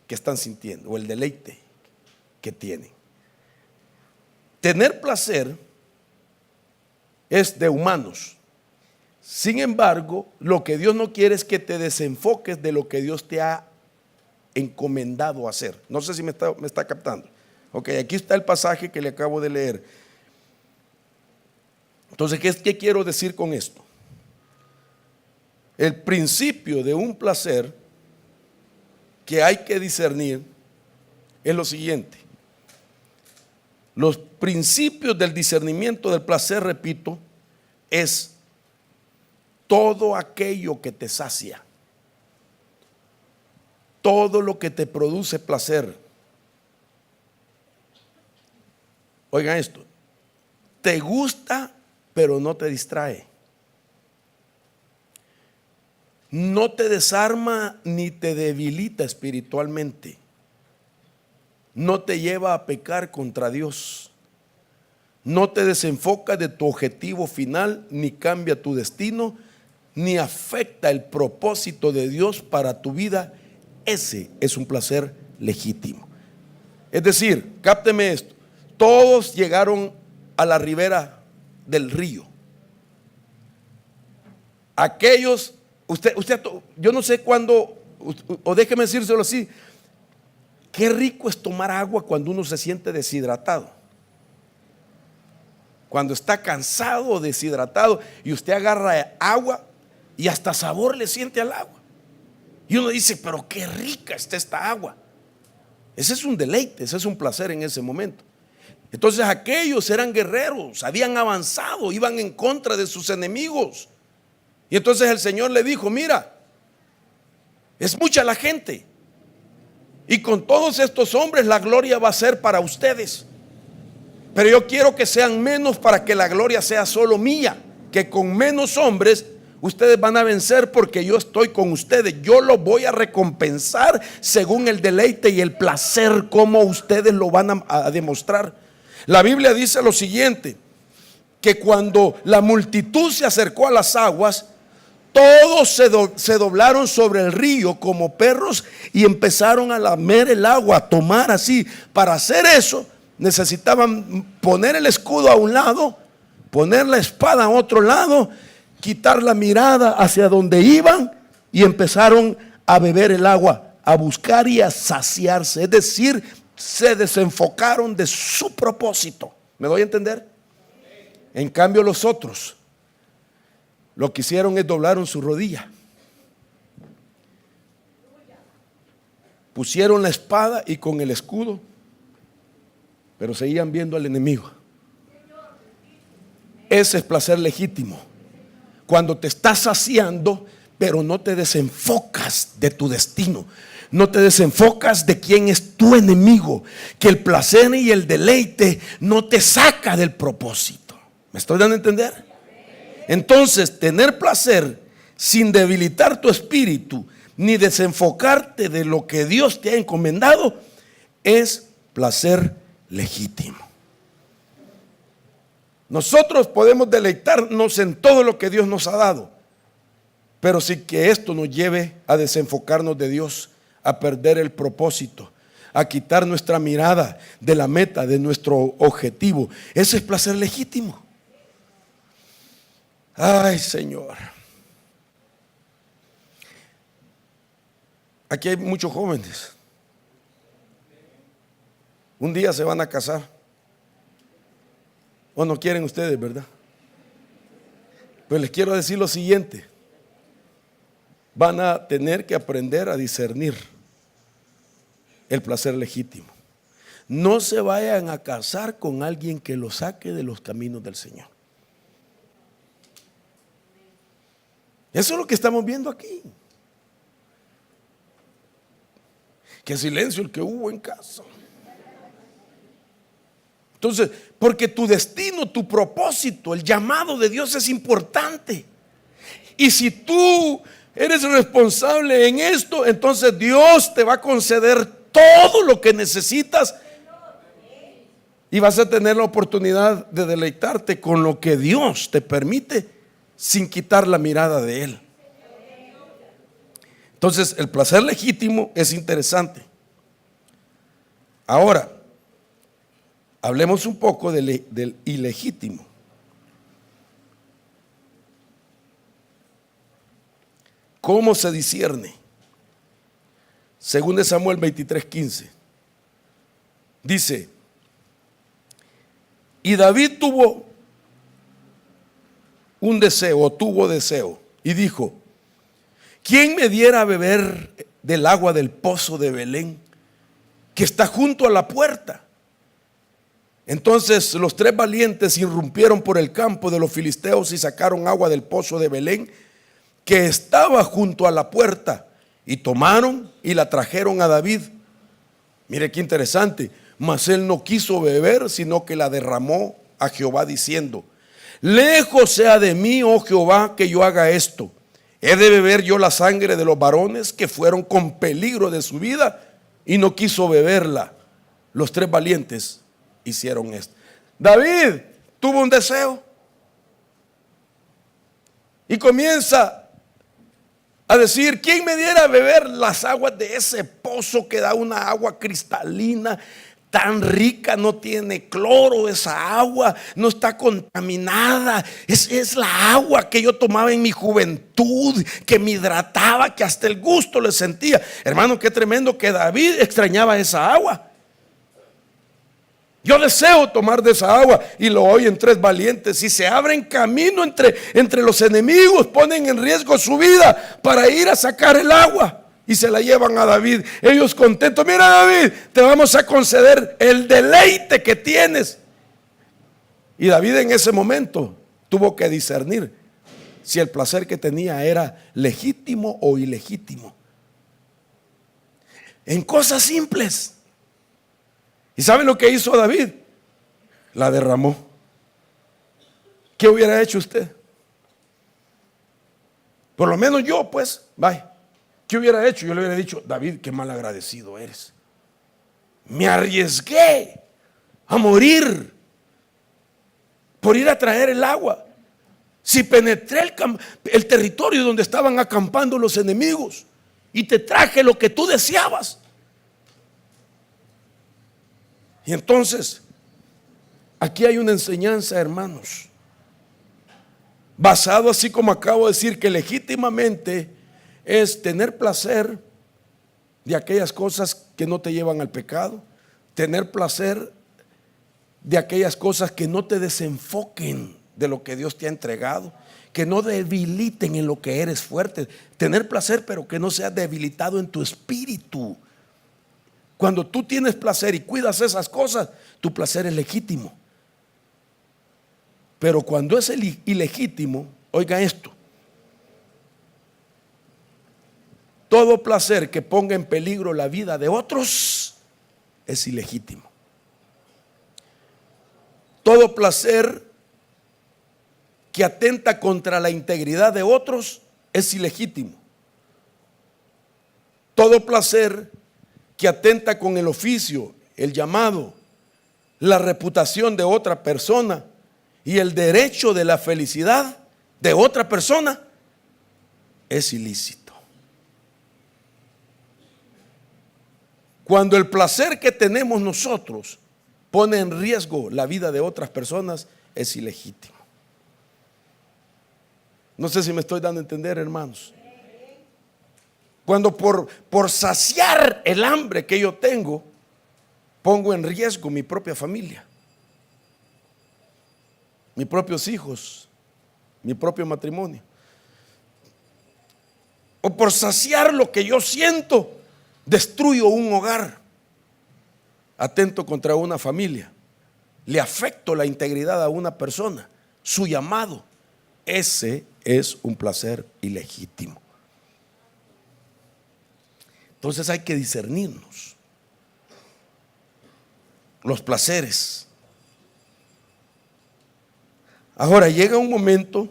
A: que están sintiendo o el deleite que tienen. Tener placer es de humanos. Sin embargo, lo que Dios no quiere es que te desenfoques de lo que Dios te ha encomendado a hacer. No sé si me está captando. Ok, aquí está el pasaje que le acabo de leer. Entonces, ¿qué quiero decir con esto? El principio de un placer que hay que discernir es lo siguiente: los principios del discernimiento del placer, repito, es todo aquello que te sacia, todo lo que te produce placer. Oigan esto, te gusta pero no te distrae, no te desarma ni te debilita espiritualmente, no te lleva a pecar contra Dios, no te desenfoca de tu objetivo final, ni cambia tu destino, ni afecta el propósito de Dios para tu vida. Ese es un placer legítimo. Es decir, cápteme esto, todos llegaron a la ribera del río. Aquellos, usted, yo no sé cuándo, o déjeme decírselo así, qué rico es tomar agua cuando uno se siente deshidratado. Cuando está cansado o deshidratado y usted agarra agua y hasta sabor le siente al agua. Y uno dice, pero qué rica está esta agua. Ese es un deleite, ese es un placer en ese momento. Entonces aquellos eran guerreros, habían avanzado, iban en contra de sus enemigos. Y entonces el Señor le dijo, mira, es mucha la gente. Y con todos estos hombres la gloria va a ser para ustedes. Pero yo quiero que sean menos para que la gloria sea solo mía. Que con menos hombres ustedes van a vencer porque yo estoy con ustedes. Yo los voy a recompensar según el deleite y el placer como ustedes lo van a demostrar. La Biblia dice lo siguiente, que cuando la multitud se acercó a las aguas, todos se doblaron sobre el río como perros y empezaron a lamer el agua, a tomar así. Para hacer eso necesitaban poner el escudo a un lado, poner la espada a otro lado, quitar la mirada hacia donde iban y empezaron a beber el agua, a buscar y a saciarse. Es decir, se desenfocaron de su propósito. ¿Me doy a entender? En cambio los otros lo que hicieron es doblaron su rodilla, pusieron la espada y con el escudo, pero seguían viendo al enemigo. Ese es placer legítimo, cuando te estás saciando pero no te desenfocas de tu destino, no te desenfocas de quién es tu enemigo, que el placer y el deleite no te saca del propósito. ¿Me estoy dando a entender? Entonces, tener placer sin debilitar tu espíritu ni desenfocarte de lo que Dios te ha encomendado es placer legítimo. Nosotros podemos deleitarnos en todo lo que Dios nos ha dado, pero sin que esto nos lleve a desenfocarnos de Dios, a perder el propósito, a quitar nuestra mirada de la meta, de nuestro objetivo. Ese es placer legítimo. Ay, Señor. Aquí hay muchos jóvenes. Un día se van a casar. O no quieren ustedes, ¿verdad? Pues les quiero decir lo siguiente. Van a tener que aprender a discernir el placer legítimo. No se vayan a casar con alguien que los saque de los caminos del Señor. Eso es lo que estamos viendo aquí. Qué silencio el que hubo en casa. Entonces, porque tu destino, tu propósito, el llamado de Dios es importante. Y si tú eres responsable en esto, entonces Dios te va a conceder todo lo que necesitas y vas a tener la oportunidad de deleitarte con lo que Dios te permite sin quitar la mirada de Él. Entonces, el placer legítimo es interesante. Ahora, hablemos un poco del ilegítimo. ¿Cómo se discierne? Según de Samuel 23:15. Dice, y David tuvo deseo y dijo, ¿quién me diera a beber del agua del pozo de Belén que está junto a la puerta? Entonces los 3 valientes irrumpieron por el campo de los filisteos y sacaron agua del pozo de Belén, que estaba junto a la puerta, y tomaron y la trajeron a David. Mire qué interesante. Mas él no quiso beber, sino que la derramó a Jehová, diciendo: lejos sea de mí, oh Jehová, que yo haga esto. ¿He de beber yo la sangre de los varones que fueron con peligro de su vida? Y no quiso beberla. Los 3 valientes hicieron esto. David tuvo un deseo y comienza a decir: ¿quién me diera a beber las aguas de ese pozo que da una agua cristalina, tan rica? No tiene cloro esa agua, no está contaminada. Es la agua que yo tomaba en mi juventud, que me hidrataba, que hasta el gusto le sentía. Hermano, qué tremendo que David extrañaba esa agua. Yo deseo tomar de esa agua. Y lo oyen 3 valientes y se abren camino entre los enemigos, ponen en riesgo su vida para ir a sacar el agua y se la llevan a David. Ellos contentos: mira, David, te vamos a conceder el deleite que tienes. Y David en ese momento tuvo que discernir si el placer que tenía era legítimo o ilegítimo, en cosas simples. ¿Y saben lo que hizo David? La derramó. ¿Qué hubiera hecho usted? Por lo menos yo, pues, vaya, ¿qué hubiera hecho? Yo le hubiera dicho: David, qué mal agradecido eres. Me arriesgué a morir por ir a traer el agua. Si penetré el territorio donde estaban acampando los enemigos y te traje lo que tú deseabas. Y entonces, aquí hay una enseñanza, hermanos, basado, así como acabo de decir, que legítimamente es tener placer de aquellas cosas que no te llevan al pecado, tener placer de aquellas cosas que no te desenfoquen de lo que Dios te ha entregado, que no debiliten en lo que eres fuerte, tener placer pero que no sea debilitado en tu espíritu. Cuando tú tienes placer y cuidas esas cosas, tu placer es legítimo. Pero cuando es ilegítimo, oiga esto: todo placer que ponga en peligro la vida de otros es ilegítimo. Todo placer que atenta contra la integridad de otros es ilegítimo. Todo placer que atenta con el oficio, el llamado, la reputación de otra persona y el derecho de la felicidad de otra persona es ilícito. Cuando el placer que tenemos nosotros pone en riesgo la vida de otras personas, es ilegítimo. No sé si me estoy dando a entender, hermanos. Cuando por saciar el hambre que yo tengo, pongo en riesgo mi propia familia, mis propios hijos, mi propio matrimonio. O por saciar lo que yo siento, destruyo un hogar, atento contra una familia, le afecto la integridad a una persona, su llamado. Ese es un placer ilegítimo. Entonces hay que discernirnos los placeres. Ahora llega un momento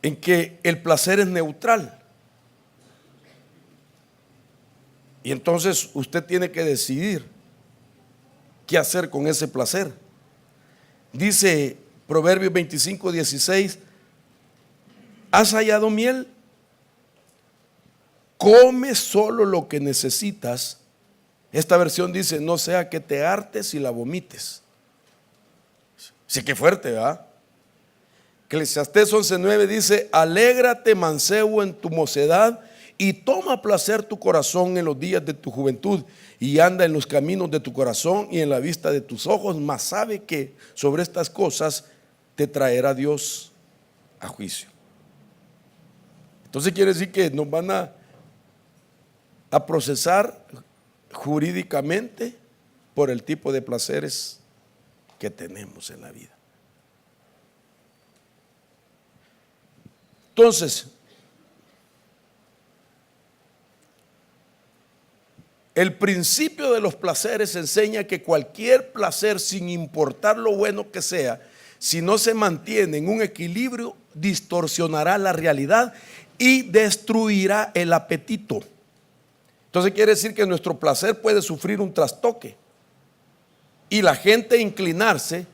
A: en que el placer es neutral. Y entonces usted tiene que decidir qué hacer con ese placer. Dice Proverbios 25:16: ¿has hallado miel? Come solo lo que necesitas. Esta versión dice: no sea que te hartes y la vomites. Sí, que fuerte, ¿verdad? Eclesiastés 11:9 dice: alégrate, mancebo, en tu mocedad, y toma placer tu corazón en los días de tu juventud, y anda en los caminos de tu corazón y en la vista de tus ojos, mas sabe que sobre estas cosas te traerá Dios a juicio. Entonces quiere decir que nos van a procesar jurídicamente por el tipo de placeres que tenemos en la vida. Entonces, el principio de los placeres enseña que cualquier placer, sin importar lo bueno que sea, si no se mantiene en un equilibrio, distorsionará la realidad y destruirá el apetito. Entonces quiere decir que nuestro placer puede sufrir un trastoque y la gente inclinarse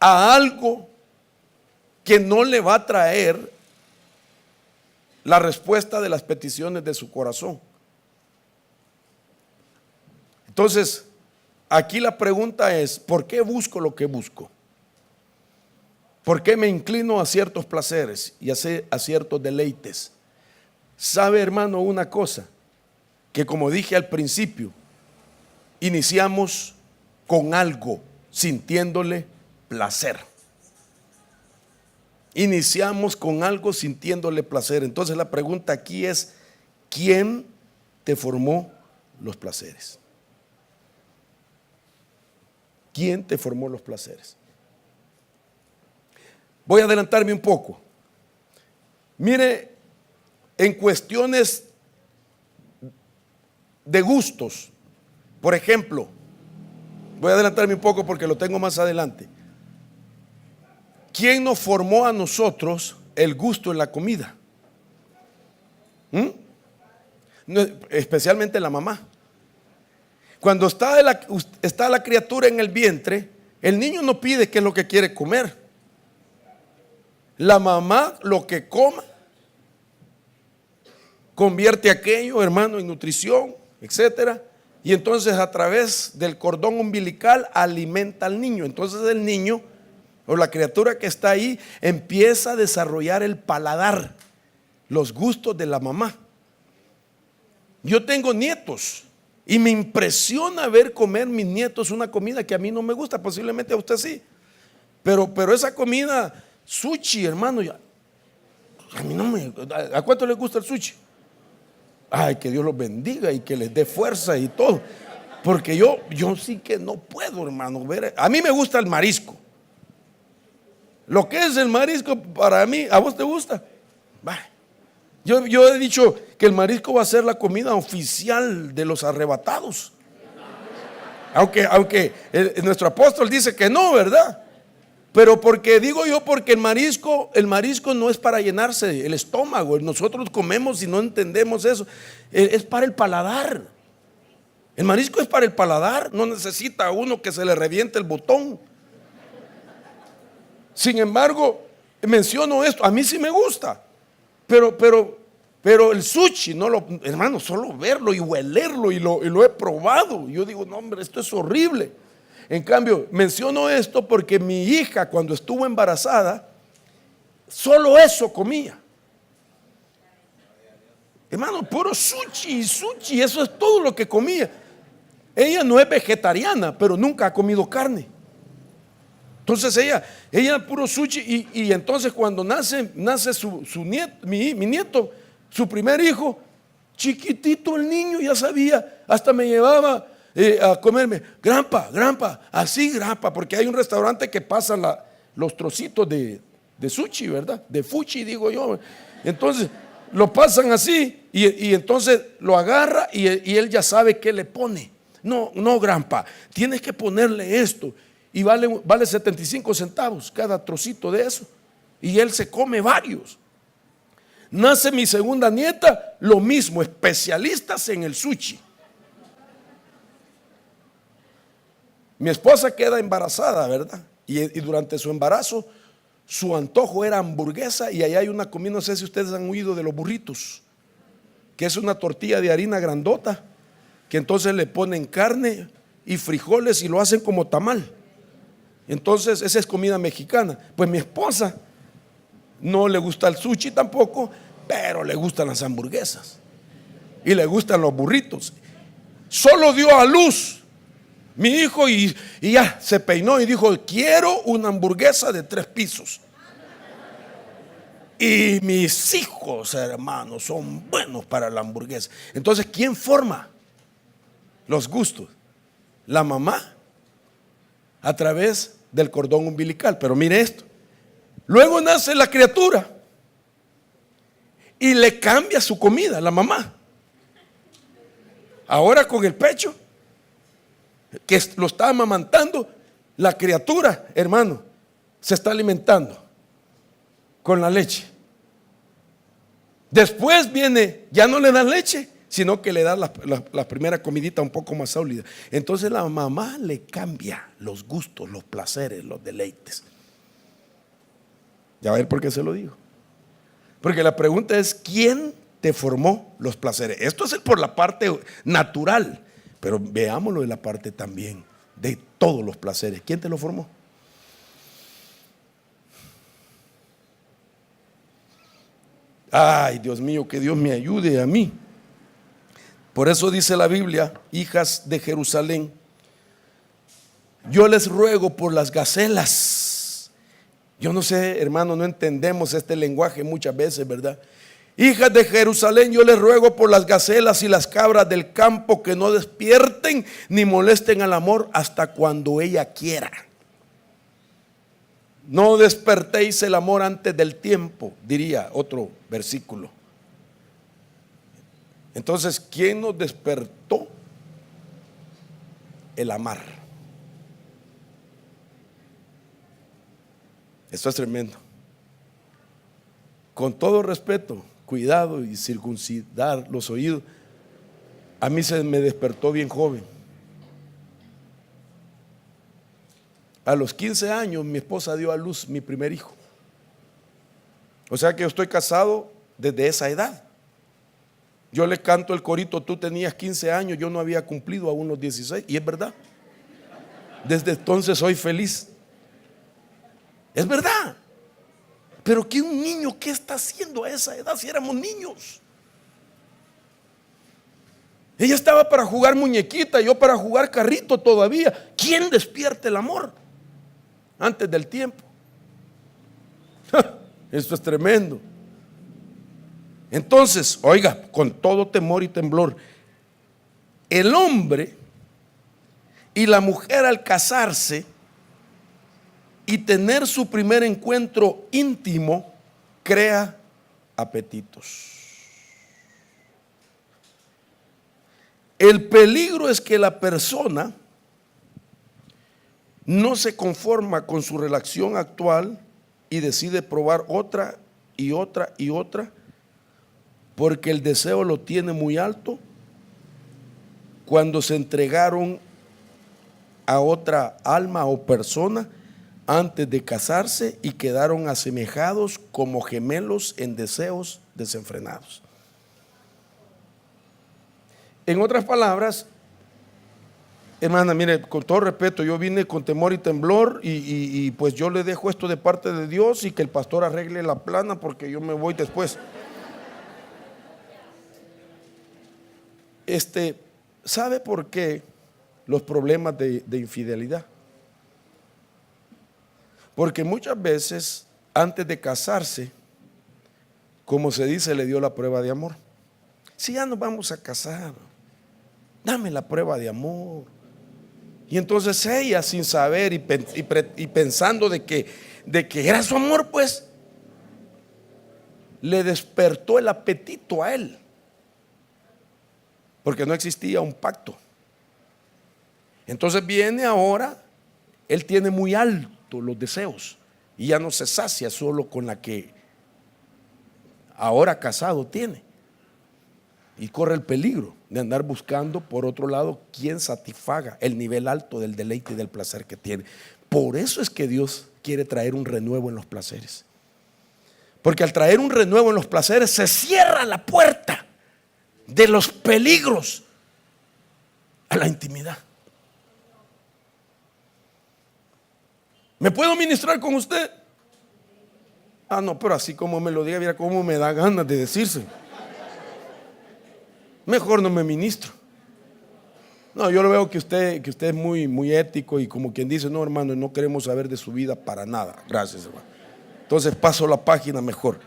A: a algo que no le va a traer la respuesta de las peticiones de su corazón. Entonces, aquí la pregunta es, ¿por qué busco lo que busco? ¿Por qué me inclino a ciertos placeres y a ciertos deleites? ¿Sabe, hermano, una cosa? Que como dije al principio, iniciamos con algo sintiéndole placer. Iniciamos con algo sintiéndole placer. Entonces la pregunta aquí es, ¿quién te formó los placeres? ¿Quién te formó los placeres? Voy a adelantarme un poco. Mire, en cuestiones de gustos, por ejemplo, voy a adelantarme un poco porque lo tengo más adelante. ¿Quién nos formó a nosotros el gusto en la comida? Especialmente la mamá. Cuando está la criatura en el vientre, el niño no pide qué es lo que quiere comer. La mamá lo que coma convierte aquello, hermano, en nutrición, etcétera, y entonces a través del cordón umbilical alimenta al niño. Entonces el niño o la criatura que está ahí empieza a desarrollar el paladar, los gustos de la mamá. Yo tengo nietos y me impresiona ver comer mis nietos una comida que a mí no me gusta, posiblemente a usted sí, pero esa comida sushi, hermano, a mí no me. ¿A cuánto les gusta el sushi? Ay, que Dios los bendiga y que les dé fuerza y todo, porque yo sí que no puedo, hermano, ver. A mí me gusta el marisco. Lo que es el marisco para mí, ¿a vos te gusta? Bah. Yo he dicho que el marisco va a ser la comida oficial de los arrebatados, aunque nuestro apóstol dice que no, ¿verdad? Pero porque digo yo, porque el marisco no es para llenarse el estómago. Nosotros comemos y no entendemos eso. Es para el paladar. El marisco es para el paladar. No necesita uno que se le reviente el botón. Sin embargo, menciono esto. A mí sí me gusta. Pero el sushi, hermano, solo verlo y huelerlo y lo he probado. Yo digo, no, hombre, esto es horrible. En cambio, menciono esto porque mi hija, cuando estuvo embarazada, solo eso comía. Hermano, puro sushi, eso es todo lo que comía. Ella no es vegetariana, pero nunca ha comido carne. Entonces ella puro sushi y entonces cuando nace su nieto, mi nieto, su primer hijo, chiquitito el niño, ya sabía, hasta me llevaba a comerme, grampa, así grampa, porque hay un restaurante que pasan los trocitos de sushi, ¿verdad? De fuchi, digo yo. Entonces lo pasan así y entonces lo agarra y él ya sabe qué le pone. No, grampa, tienes que ponerle esto. Y vale 75 centavos cada trocito de eso. Y él se come varios. Nace mi segunda nieta, lo mismo, especialistas en el sushi. Mi esposa queda embarazada, ¿verdad? Y durante su embarazo, su antojo era hamburguesa. Y allá hay una comida, no sé si ustedes han oído de los burritos, que es una tortilla de harina grandota, que entonces le ponen carne y frijoles y lo hacen como tamal. Entonces esa es comida mexicana. Pues mi esposa no le gusta el sushi tampoco, pero le gustan las hamburguesas y le gustan los burritos. Solo dio a luz mi hijo y ya se peinó y dijo, quiero una hamburguesa de 3 pisos. Y mis hijos, hermanos, son buenos para la hamburguesa. Entonces, ¿quién forma los gustos? la mamá a través del cordón umbilical. Pero mire esto. Luego nace la criatura y le cambia su comida, la mamá. Ahora con el pecho, que lo está amamantando, la criatura, hermano, se está alimentando con la leche. Después viene, ya no le dan leche, sino que le dan la primera comidita un poco más sólida. Entonces la mamá le cambia los gustos, los placeres, los deleites. Ya va a ver por qué se lo digo. Porque la pregunta es, ¿quién te formó los placeres? Esto es por la parte natural, pero veámoslo de la parte también de todos los placeres. ¿Quién te lo formó? Ay, Dios mío, que Dios me ayude a mí. Por eso dice la Biblia, hijas de Jerusalén, yo les ruego por las gacelas. Yo no sé, hermano, no entendemos este lenguaje muchas veces, ¿verdad? Hijas de Jerusalén, yo les ruego por las gacelas y las cabras del campo que no despierten ni molesten al amor hasta cuando ella quiera. No despertéis el amor antes del tiempo, diría otro versículo. Entonces, ¿quién nos despertó el amar? Esto es tremendo. Con todo respeto, cuidado y circuncidar los oídos. A mí se me despertó bien joven. A los 15 años mi esposa dio a luz mi primer hijo. O sea que yo estoy casado desde esa edad. Yo le canto el corito, tú tenías 15 años, yo no había cumplido aún los 16. Y es verdad. Desde entonces soy feliz. Es verdad. Pero que un niño, ¿qué está haciendo a esa edad si éramos niños? Ella estaba para jugar muñequita, yo para jugar carrito todavía. ¿Quién despierta el amor antes del tiempo? Esto es tremendo. Entonces, oiga, con todo temor y temblor, el hombre y la mujer al casarse y tener su primer encuentro íntimo crea apetitos. El peligro es que la persona no se conforma con su relación actual y decide probar otra y otra y otra, porque el deseo lo tiene muy alto cuando se entregaron a otra alma o persona antes de casarse y quedaron asemejados como gemelos en deseos desenfrenados. En otras palabras, hermana, mire, con todo respeto, yo vine con temor y temblor y pues yo le dejo esto de parte de Dios y que el pastor arregle la plana porque yo me voy después. ¿Sabe por qué los problemas de infidelidad? Porque muchas veces antes de casarse, como se dice, le dio la prueba de amor. Si ya nos vamos a casar, dame la prueba de amor. Y entonces ella, sin saber y pensando de que era su amor, pues le despertó el apetito a él, porque no existía un pacto. Entonces viene ahora, él tiene muy alto los deseos y ya no se sacia solo con la que ahora casado tiene, y corre el peligro de andar buscando por otro lado quien satisfaga el nivel alto del deleite y del placer que tiene. Por eso es que Dios quiere traer un renuevo en los placeres, porque al traer un renuevo en los placeres se cierra la puerta de los peligros a la intimidad. ¿Me puedo ministrar con usted? Ah, no, pero así como me lo diga, mira cómo me da ganas de decirse. Mejor no me ministro. No, yo lo veo que usted es muy ético y como quien dice, no, hermano, no queremos saber de su vida para nada. Gracias, hermano. Entonces paso la página mejor.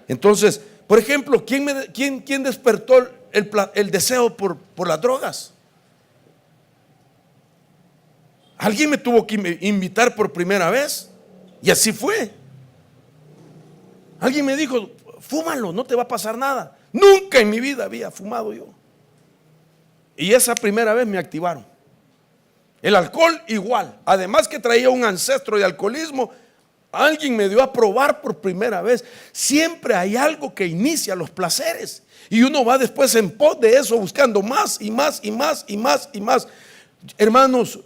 A: Entonces, por ejemplo, ¿quién despertó el deseo por las drogas? Alguien me tuvo que invitar por primera vez. Y así fue. Alguien me dijo, fúmalo, no te va a pasar nada. Nunca en mi vida había fumado yo. Y esa primera vez me activaron. El alcohol igual. Además que traía un ancestro de alcoholismo, alguien me dio a probar por primera vez. Siempre hay algo que inicia los placeres. Y uno va después en pos de eso buscando más y más y más y más y más. Hermanos,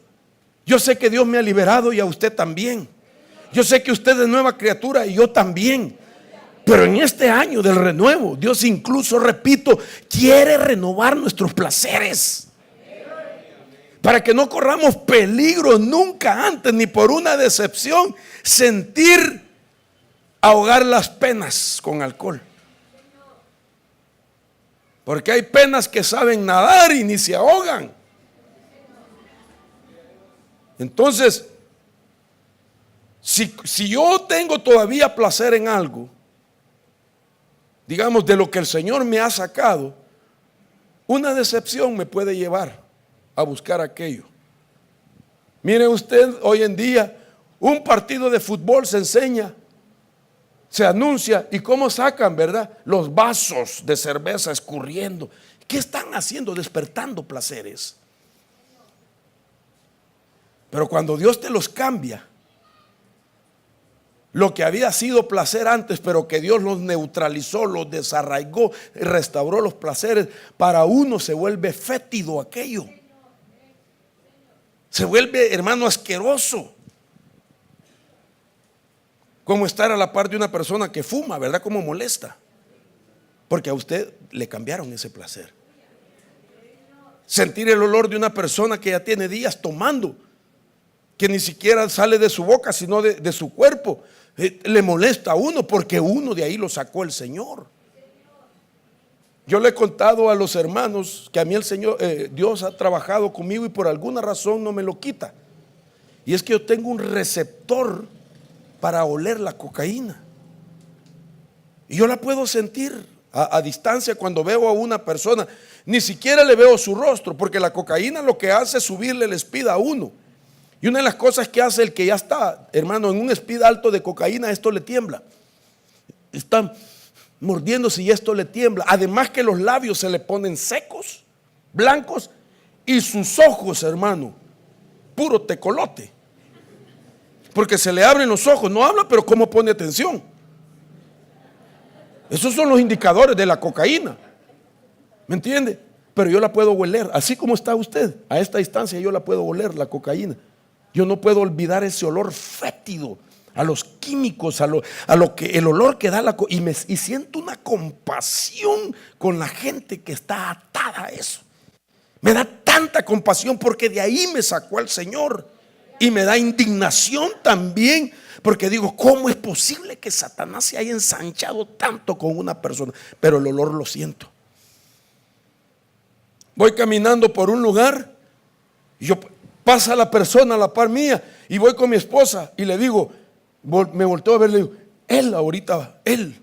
A: yo sé que Dios me ha liberado y a usted también. Yo sé que usted es nueva criatura y yo también. Pero en este año del renuevo, Dios incluso, repito, quiere renovar nuestros placeres. Para que no corramos peligro nunca antes, ni por una decepción, sentir ahogar las penas con alcohol. Porque hay penas que saben nadar y ni se ahogan. Entonces, si yo tengo todavía placer en algo, digamos de lo que el Señor me ha sacado, una decepción me puede llevar a buscar aquello. Mire usted, hoy en día un partido de fútbol se enseña, se anuncia, y cómo sacan, ¿verdad?, los vasos de cerveza escurriendo. ¿Qué están haciendo? Despertando placeres. Pero cuando Dios te los cambia, lo que había sido placer antes, pero que Dios los neutralizó, los desarraigó, restauró los placeres, para uno se vuelve fétido aquello. Se vuelve, hermano, asqueroso. Como estar a la par de una persona que fuma, ¿verdad? Como molesta. Porque a usted le cambiaron ese placer. Sentir el olor de una persona que ya tiene días tomando, que ni siquiera sale de su boca, sino de su cuerpo, le molesta a uno, porque uno de ahí lo sacó el Señor. Yo le he contado a los hermanos que a mí el Señor, Dios ha trabajado conmigo y por alguna razón no me lo quita. Y es que yo tengo un receptor para oler la cocaína. Y yo la puedo sentir a distancia cuando veo a una persona. Ni siquiera le veo su rostro, porque la cocaína lo que hace es subirle el speed a uno. Y una de las cosas que hace el que ya está, hermano, en un speed alto de cocaína, esto le tiembla. Está mordiéndose y esto le tiembla. Además que los labios se le ponen secos, blancos, y sus ojos, hermano, puro tecolote. Porque se le abren los ojos, no habla, pero cómo pone atención. Esos son los indicadores de la cocaína. ¿Me entiende? Pero yo la puedo oler, así como está usted, a esta distancia yo la puedo oler, la cocaína. Yo no puedo olvidar ese olor fétido, a los químicos, a lo que el olor que da la cocaína. Y siento una compasión con la gente que está atada a eso. Me da tanta compasión porque de ahí me sacó el Señor. Y me da indignación también, porque digo, ¿cómo es posible que Satanás se haya ensanchado tanto con una persona? Pero el olor lo siento. Voy caminando por un lugar y pasa la persona a la par mía, y voy con mi esposa y le digo, me volteo a ver, le digo, él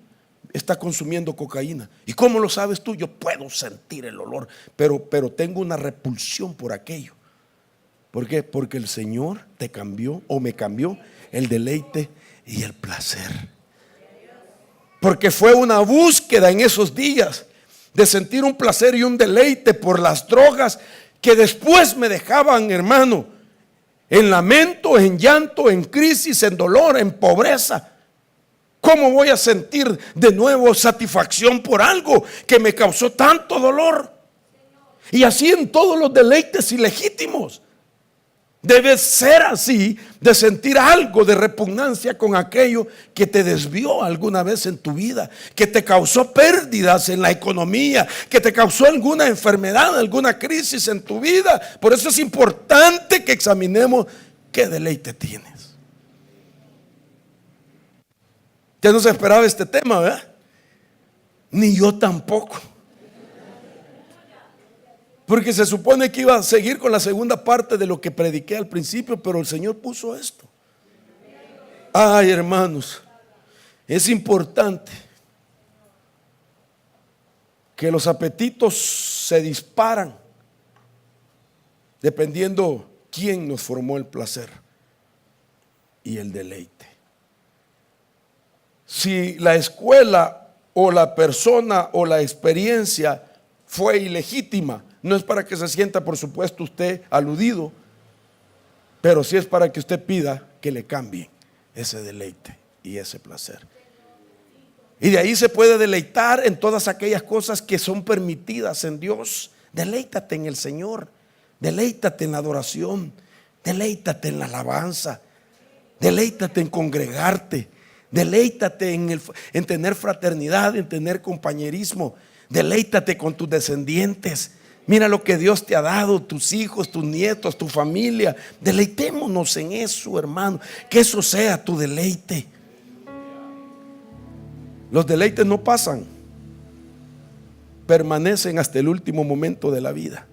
A: está consumiendo cocaína. ¿Y cómo lo sabes tú? Yo puedo sentir el olor, pero tengo una repulsión por aquello. ¿Por qué? Porque el Señor te cambió, o me cambió, el deleite y el placer. Porque fue una búsqueda en esos días de sentir un placer y un deleite por las drogas, que después me dejaban, hermano, en lamento, en llanto, en crisis, en dolor, en pobreza. ¿Cómo voy a sentir de nuevo satisfacción por algo que me causó tanto dolor? Y así en todos los deleites ilegítimos. Debe ser así, de sentir algo de repugnancia con aquello que te desvió alguna vez en tu vida, que te causó pérdidas en la economía, que te causó alguna enfermedad, alguna crisis en tu vida. Por eso es importante que examinemos qué deleite tienes. Ya no se esperaba este tema, ¿verdad? Ni yo tampoco. Porque se supone que iba a seguir con la segunda parte de lo que prediqué al principio, pero el Señor puso esto. Ay, hermanos, es importante que los apetitos se disparan dependiendo ¿quién nos formó el placer y el deleite? Si la escuela o la persona o la experiencia fue ilegítima, no es para que se sienta, por supuesto, usted aludido, pero sí es para que usted pida que le cambien ese deleite y ese placer. Y de ahí se puede deleitar en todas aquellas cosas que son permitidas en Dios. Deleítate en el Señor, deleítate en la adoración, deleítate en la alabanza, deleítate en congregarte, deleítate en tener fraternidad, en tener compañerismo, deleítate con tus descendientes. Mira lo que Dios te ha dado, tus hijos, tus nietos, tu familia. Deleitémonos en eso, hermano, que eso sea tu deleite. Los deleites no pasan, permanecen hasta el último momento de la vida.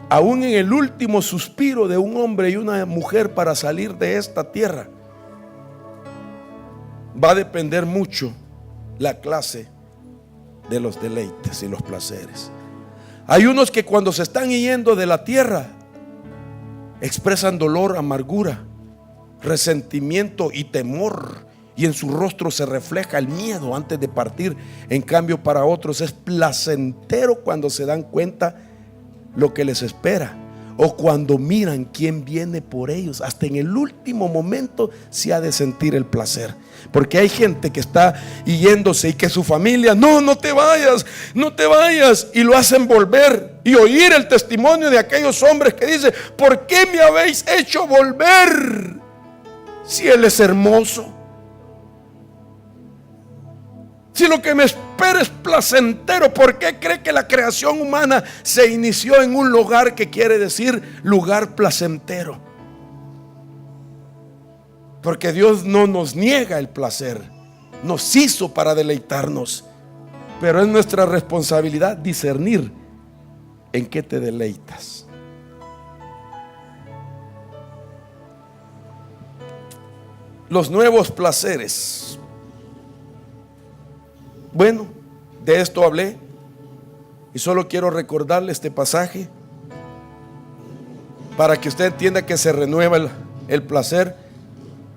A: Aún en el último suspiro de un hombre y una mujer para salir de esta tierra, va a depender mucho la clase de los deleites y los placeres. Hay unos que cuando se están yendo de la tierra expresan dolor, amargura, resentimiento y temor, y en su rostro se refleja el miedo antes de partir. En cambio, para otros es placentero cuando se dan cuenta lo que les espera, o cuando miran quién viene por ellos. Hasta en el último momento se ha de sentir el placer, porque hay gente que está yéndose y que su familia, no te vayas, no te vayas, y lo hacen volver y oír el testimonio de aquellos hombres que dicen: ¿por qué me habéis hecho volver si Él es hermoso? Si lo que me espera es placentero, ¿por qué cree que la creación humana se inició en un lugar que quiere decir lugar placentero? Porque Dios no nos niega el placer, nos hizo para deleitarnos, pero es nuestra responsabilidad discernir en qué te deleitas. Los nuevos placeres. Bueno, de esto hablé y solo quiero recordarle este pasaje para que usted entienda que se renueva el placer.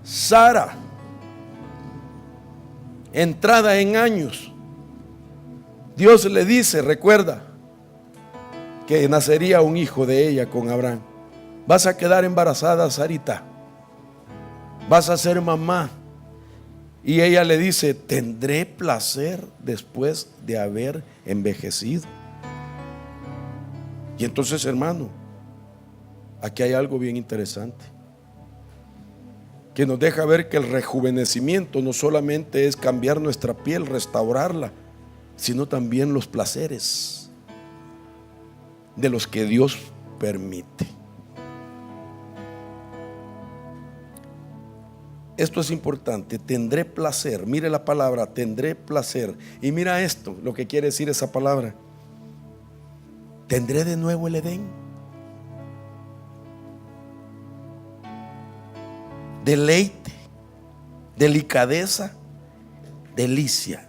A: Sara, entrada en años, Dios le dice, recuerda, que nacería un hijo de ella con Abraham. Vas a quedar embarazada, Sarita, vas a ser mamá. Y ella le dice: tendré placer después de haber envejecido. Y entonces, hermano, aquí hay algo bien interesante que nos deja ver que el rejuvenecimiento no solamente es cambiar nuestra piel, restaurarla, sino también los placeres de los que Dios permite. Esto es importante, tendré placer. Mire la palabra, tendré placer. Y mira esto, lo que quiere decir esa palabra: tendré de nuevo el Edén. Deleite, delicadeza, delicia.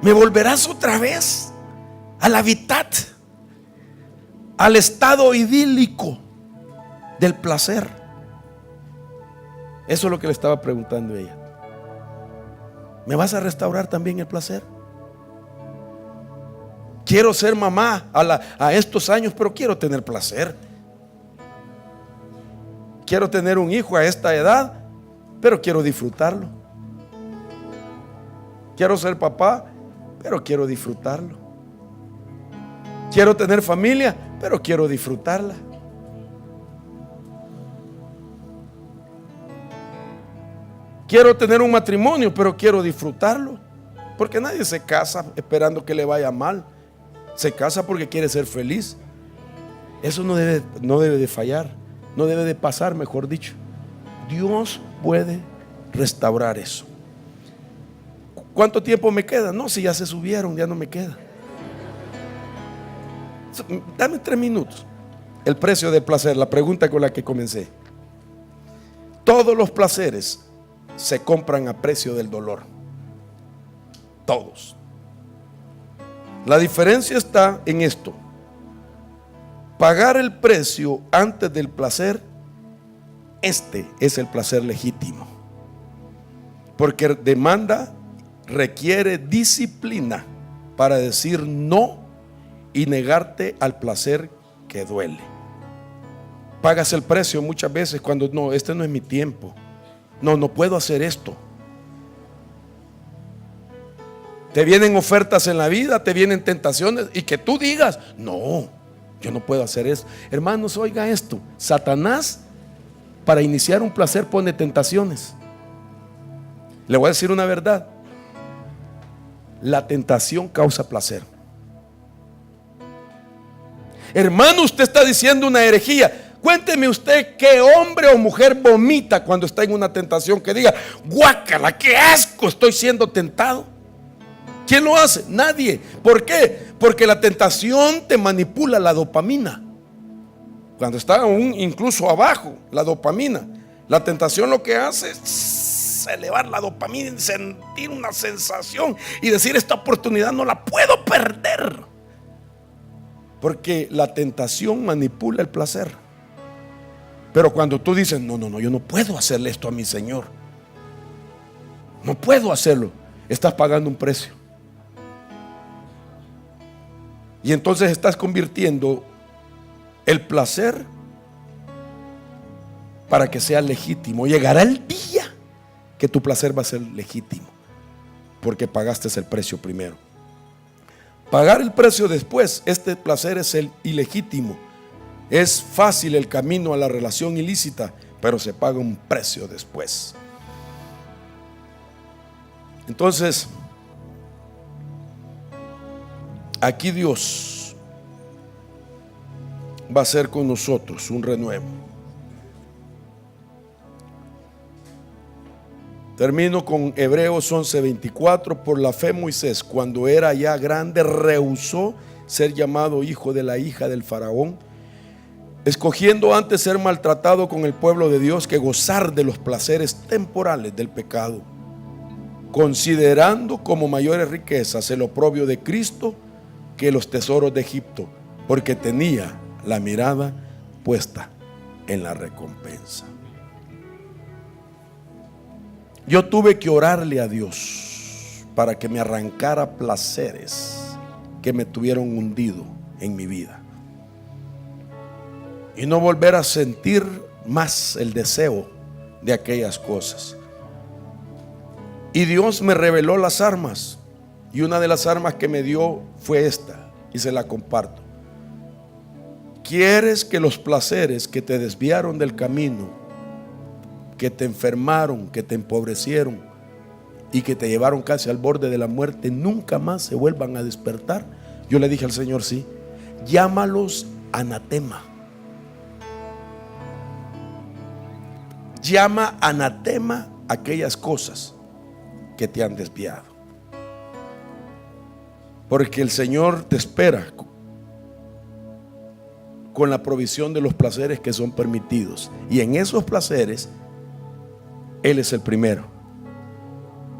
A: Me volverás otra vez al hábitat, al estado idílico del placer. Eso es lo que le estaba preguntando ella. ¿Me vas a restaurar también el placer? Quiero ser mamá a estos años, pero quiero tener placer. Quiero tener un hijo a esta edad, pero quiero disfrutarlo. Quiero ser papá, pero quiero disfrutarlo. Quiero tener familia, pero quiero disfrutarla. Quiero tener un matrimonio, pero quiero disfrutarlo. Porque nadie se casa esperando que le vaya mal. Se casa porque quiere ser feliz. Eso no debe de fallar, no debe de pasar, mejor dicho. Dios puede restaurar eso. ¿Cuánto tiempo me queda? No, si ya se subieron, ya no me queda. Dame 3 minutos. El precio del placer, la pregunta con la que comencé. Todos los placeres se compran a precio del dolor. Todos. La diferencia está en esto: Pagar el precio antes del placer, este es el placer legítimo. Porque requiere disciplina para decir no y negarte al placer que duele. Pagas el precio muchas veces cuando no, este no es mi tiempo. No puedo hacer esto. Te vienen ofertas en la vida, te vienen tentaciones y que tú digas, no, yo no puedo hacer eso. Hermanos, oiga esto, Satanás para iniciar un placer pone tentaciones. Le voy a decir una verdad, la tentación causa placer. Hermano, usted está diciendo una herejía. Cuénteme usted qué hombre o mujer vomita cuando está en una tentación, que diga, guácala, qué asco, estoy siendo tentado. ¿Quién lo hace? Nadie. ¿Por qué? Porque la tentación te manipula la dopamina. Cuando está aún incluso abajo, la dopamina. La tentación lo que hace es elevar la dopamina y sentir una sensación y decir, esta oportunidad no la puedo perder. Porque la tentación manipula el placer. Pero cuando tú dices, no, yo no puedo hacerle esto a mi Señor, no puedo hacerlo, estás pagando un precio. Y entonces estás convirtiendo el placer para que sea legítimo. Llegará el día que tu placer va a ser legítimo, porque pagaste el precio primero. Pagar el precio después, este placer es el ilegítimo. Es fácil el camino a la relación ilícita, pero se paga un precio después. Entonces, aquí Dios va a hacer con nosotros un renuevo. Termino con Hebreos 11:24. Por la fe Moisés, cuando era ya grande, rehusó ser llamado hijo de la hija del faraón, escogiendo antes ser maltratado con el pueblo de Dios que gozar de los placeres temporales del pecado, considerando como mayores riquezas el oprobio de Cristo que los tesoros de Egipto, porque tenía la mirada puesta en la recompensa. Yo tuve que orarle a Dios para que me arrancara placeres que me tuvieron hundido en mi vida y no volver a sentir más el deseo de aquellas cosas. Y Dios me reveló las armas, y una de las armas que me dio fue esta, y se la comparto. ¿Quieres que los placeres que te desviaron del camino, que te enfermaron, que te empobrecieron y que te llevaron casi al borde de la muerte, nunca más se vuelvan a despertar? Yo le dije al Señor, sí, llámalos anatema. Llama anatema aquellas cosas que te han desviado, porque el Señor te espera con la provisión de los placeres que son permitidos, y en esos placeres Él es el primero,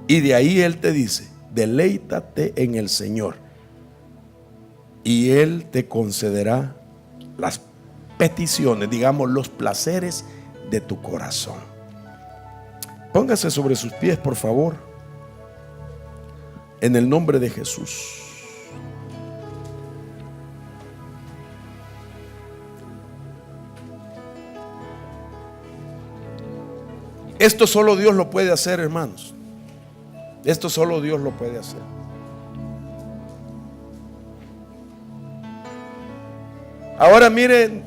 A: y de ahí Él te dice, deleítate en el Señor y Él te concederá las peticiones, digamos, los placeres de tu corazón. Póngase sobre sus pies, por favor, en el nombre de Jesús. Esto solo Dios lo puede hacer, hermanos. Esto solo Dios lo puede hacer. Ahora miren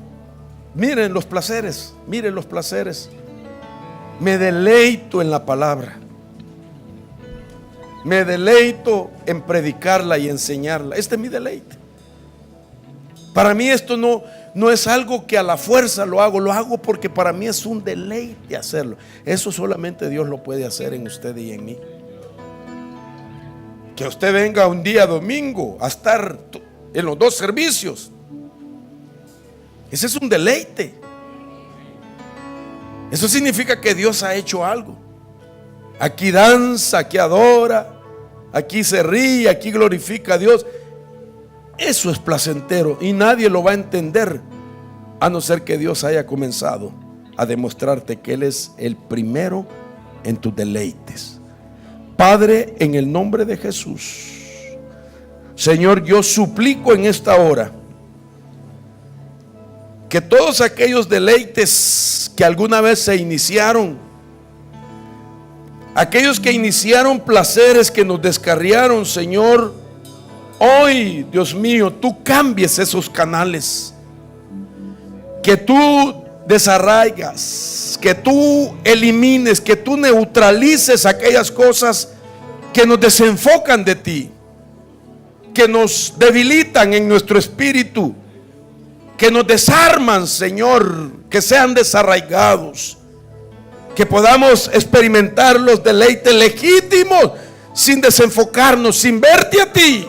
A: los placeres, miren los placeres. Me deleito en la palabra. Me deleito en predicarla y enseñarla. Este es mi deleite. Para mí esto no es algo que a la fuerza lo hago porque para mí es un deleite hacerlo. Eso solamente Dios lo puede hacer en usted y en mí. Que usted venga un día domingo a estar en los dos servicios, ese es un deleite. Eso significa que Dios ha hecho algo. Aquí danza, aquí adora, aquí se ríe, aquí glorifica a Dios. Eso es placentero y nadie lo va a entender a no ser que Dios haya comenzado a demostrarte que Él es el primero en tus deleites. Padre, en el nombre de Jesús, Señor, yo suplico en esta hora que todos aquellos deleites que alguna vez se iniciaron, aquellos que iniciaron placeres que nos descarriaron, Señor, hoy, Dios mío, tú cambies esos canales, que tú desarraigas, que tú elimines, que tú neutralices aquellas cosas que nos desenfocan de ti, que nos debilitan en nuestro espíritu, que nos desarman, Señor, que sean desarraigados, que podamos experimentar los deleites legítimos sin desenfocarnos, sin verte a ti,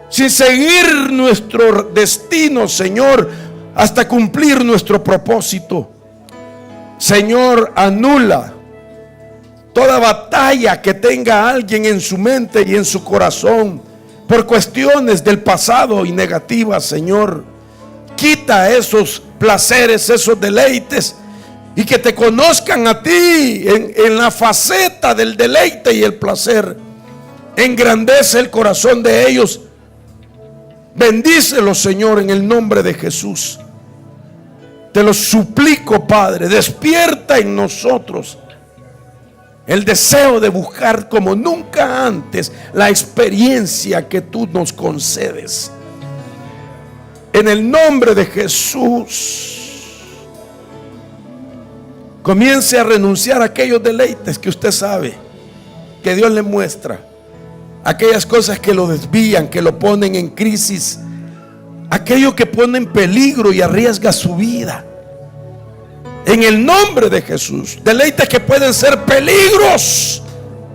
A: sin seguir nuestro destino, Señor, hasta cumplir nuestro propósito. Señor, anula toda batalla que tenga alguien en su mente y en su corazón por cuestiones del pasado y negativas, Señor. Quita esos placeres, esos deleites, y que te conozcan a ti en la faceta del deleite y el placer. Engrandece el corazón de ellos. Bendícelos, Señor, en el nombre de Jesús. Te lo suplico, Padre. Despierta en nosotros el deseo de buscar como nunca antes la experiencia que tú nos concedes. En el nombre de Jesús, comience a renunciar a aquellos deleites que usted sabe que Dios le muestra, aquellas cosas que lo desvían, que lo ponen en crisis, aquello que pone en peligro y arriesga su vida. En el nombre de Jesús, deleites que pueden ser peligros,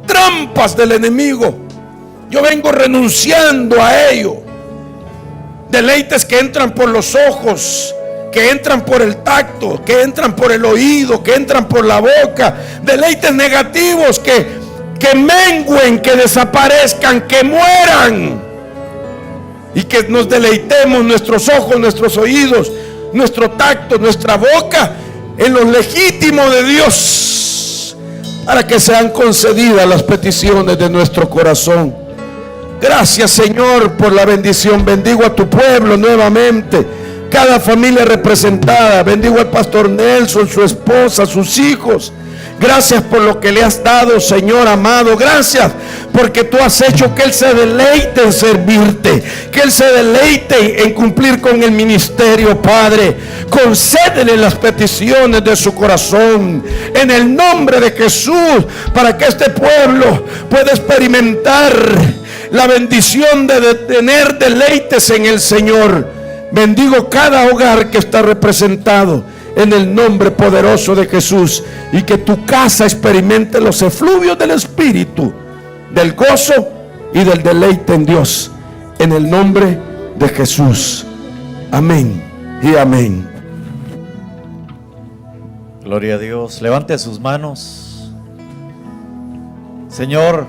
A: trampas del enemigo, yo vengo renunciando a ello. Deleites que entran por los ojos, que entran por el tacto, que entran por el oído, que entran por la boca. Deleites negativos que mengüen, que desaparezcan, que mueran. Y que nos deleitemos nuestros ojos, nuestros oídos, nuestro tacto, nuestra boca en lo legítimo de Dios, para que sean concedidas las peticiones de nuestro corazón. Gracias, Señor, por la bendición. Bendigo a tu pueblo nuevamente, cada familia representada. Bendigo al pastor Nelson, su esposa, sus hijos. Gracias por lo que le has dado, Señor amado. Gracias porque tú has hecho que Él se deleite en servirte, que Él se deleite en cumplir con el ministerio, Padre. Concédele las peticiones de su corazón en el nombre de Jesús, para que este pueblo pueda experimentar la bendición de tener deleites en el Señor. Bendigo cada hogar que está representado en el nombre poderoso de Jesús, y que tu casa experimente los efluvios del Espíritu, del gozo y del deleite en Dios, en el nombre de Jesús. Amén y amén.
B: Gloria a Dios. Levante sus manos. Señor,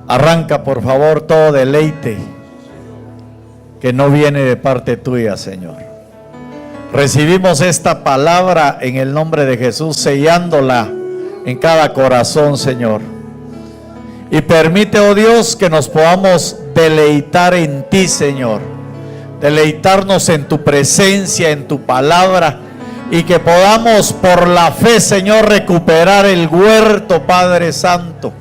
B: arranca por favor todo deleite que no viene de parte tuya, Señor. Recibimos esta palabra en el nombre de Jesús, sellándola en cada corazón, Señor. Y permite, oh Dios, que nos podamos deleitar en ti, Señor. Deleitarnos en tu presencia, en tu palabra. Y que podamos por la fe, Señor, recuperar el huerto, Padre Santo.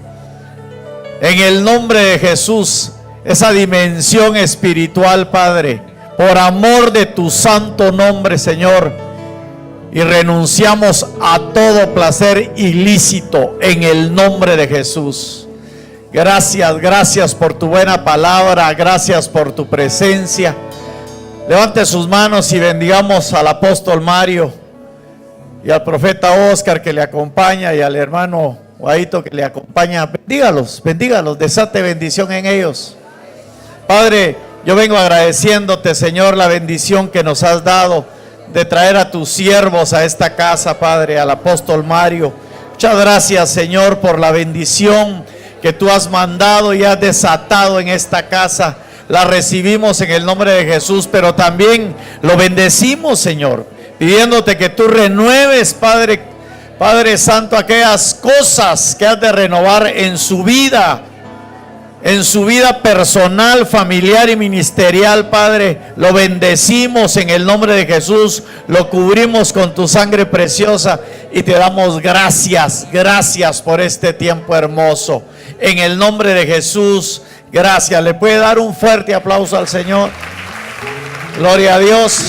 B: En el nombre de Jesús, esa dimensión espiritual, Padre, por amor de tu santo nombre, Señor. Y renunciamos a todo placer ilícito en el nombre de Jesús. Gracias, gracias por tu buena palabra, gracias por tu presencia. Levante sus manos y bendigamos al apóstol Mario y al profeta Oscar que le acompaña, y al hermano Guaito que le acompaña. Bendígalos, bendígalos, desate bendición en ellos. Padre, yo vengo agradeciéndote, Señor, la bendición que nos has dado de traer a tus siervos a esta casa, Padre, al apóstol Mario. Muchas gracias, Señor, por la bendición que tú has mandado y has desatado en esta casa. la recibimos en el nombre de Jesús, pero también lo bendecimos, Señor, pidiéndote que tú renueves, Padre Santo, aquellas cosas que has de renovar en su vida personal, familiar y ministerial, Padre. Lo bendecimos en el nombre de Jesús, lo cubrimos con tu sangre preciosa y te damos gracias por este tiempo hermoso. En el nombre de Jesús, gracias. ¿Le puede dar un fuerte aplauso al Señor? Gloria a Dios.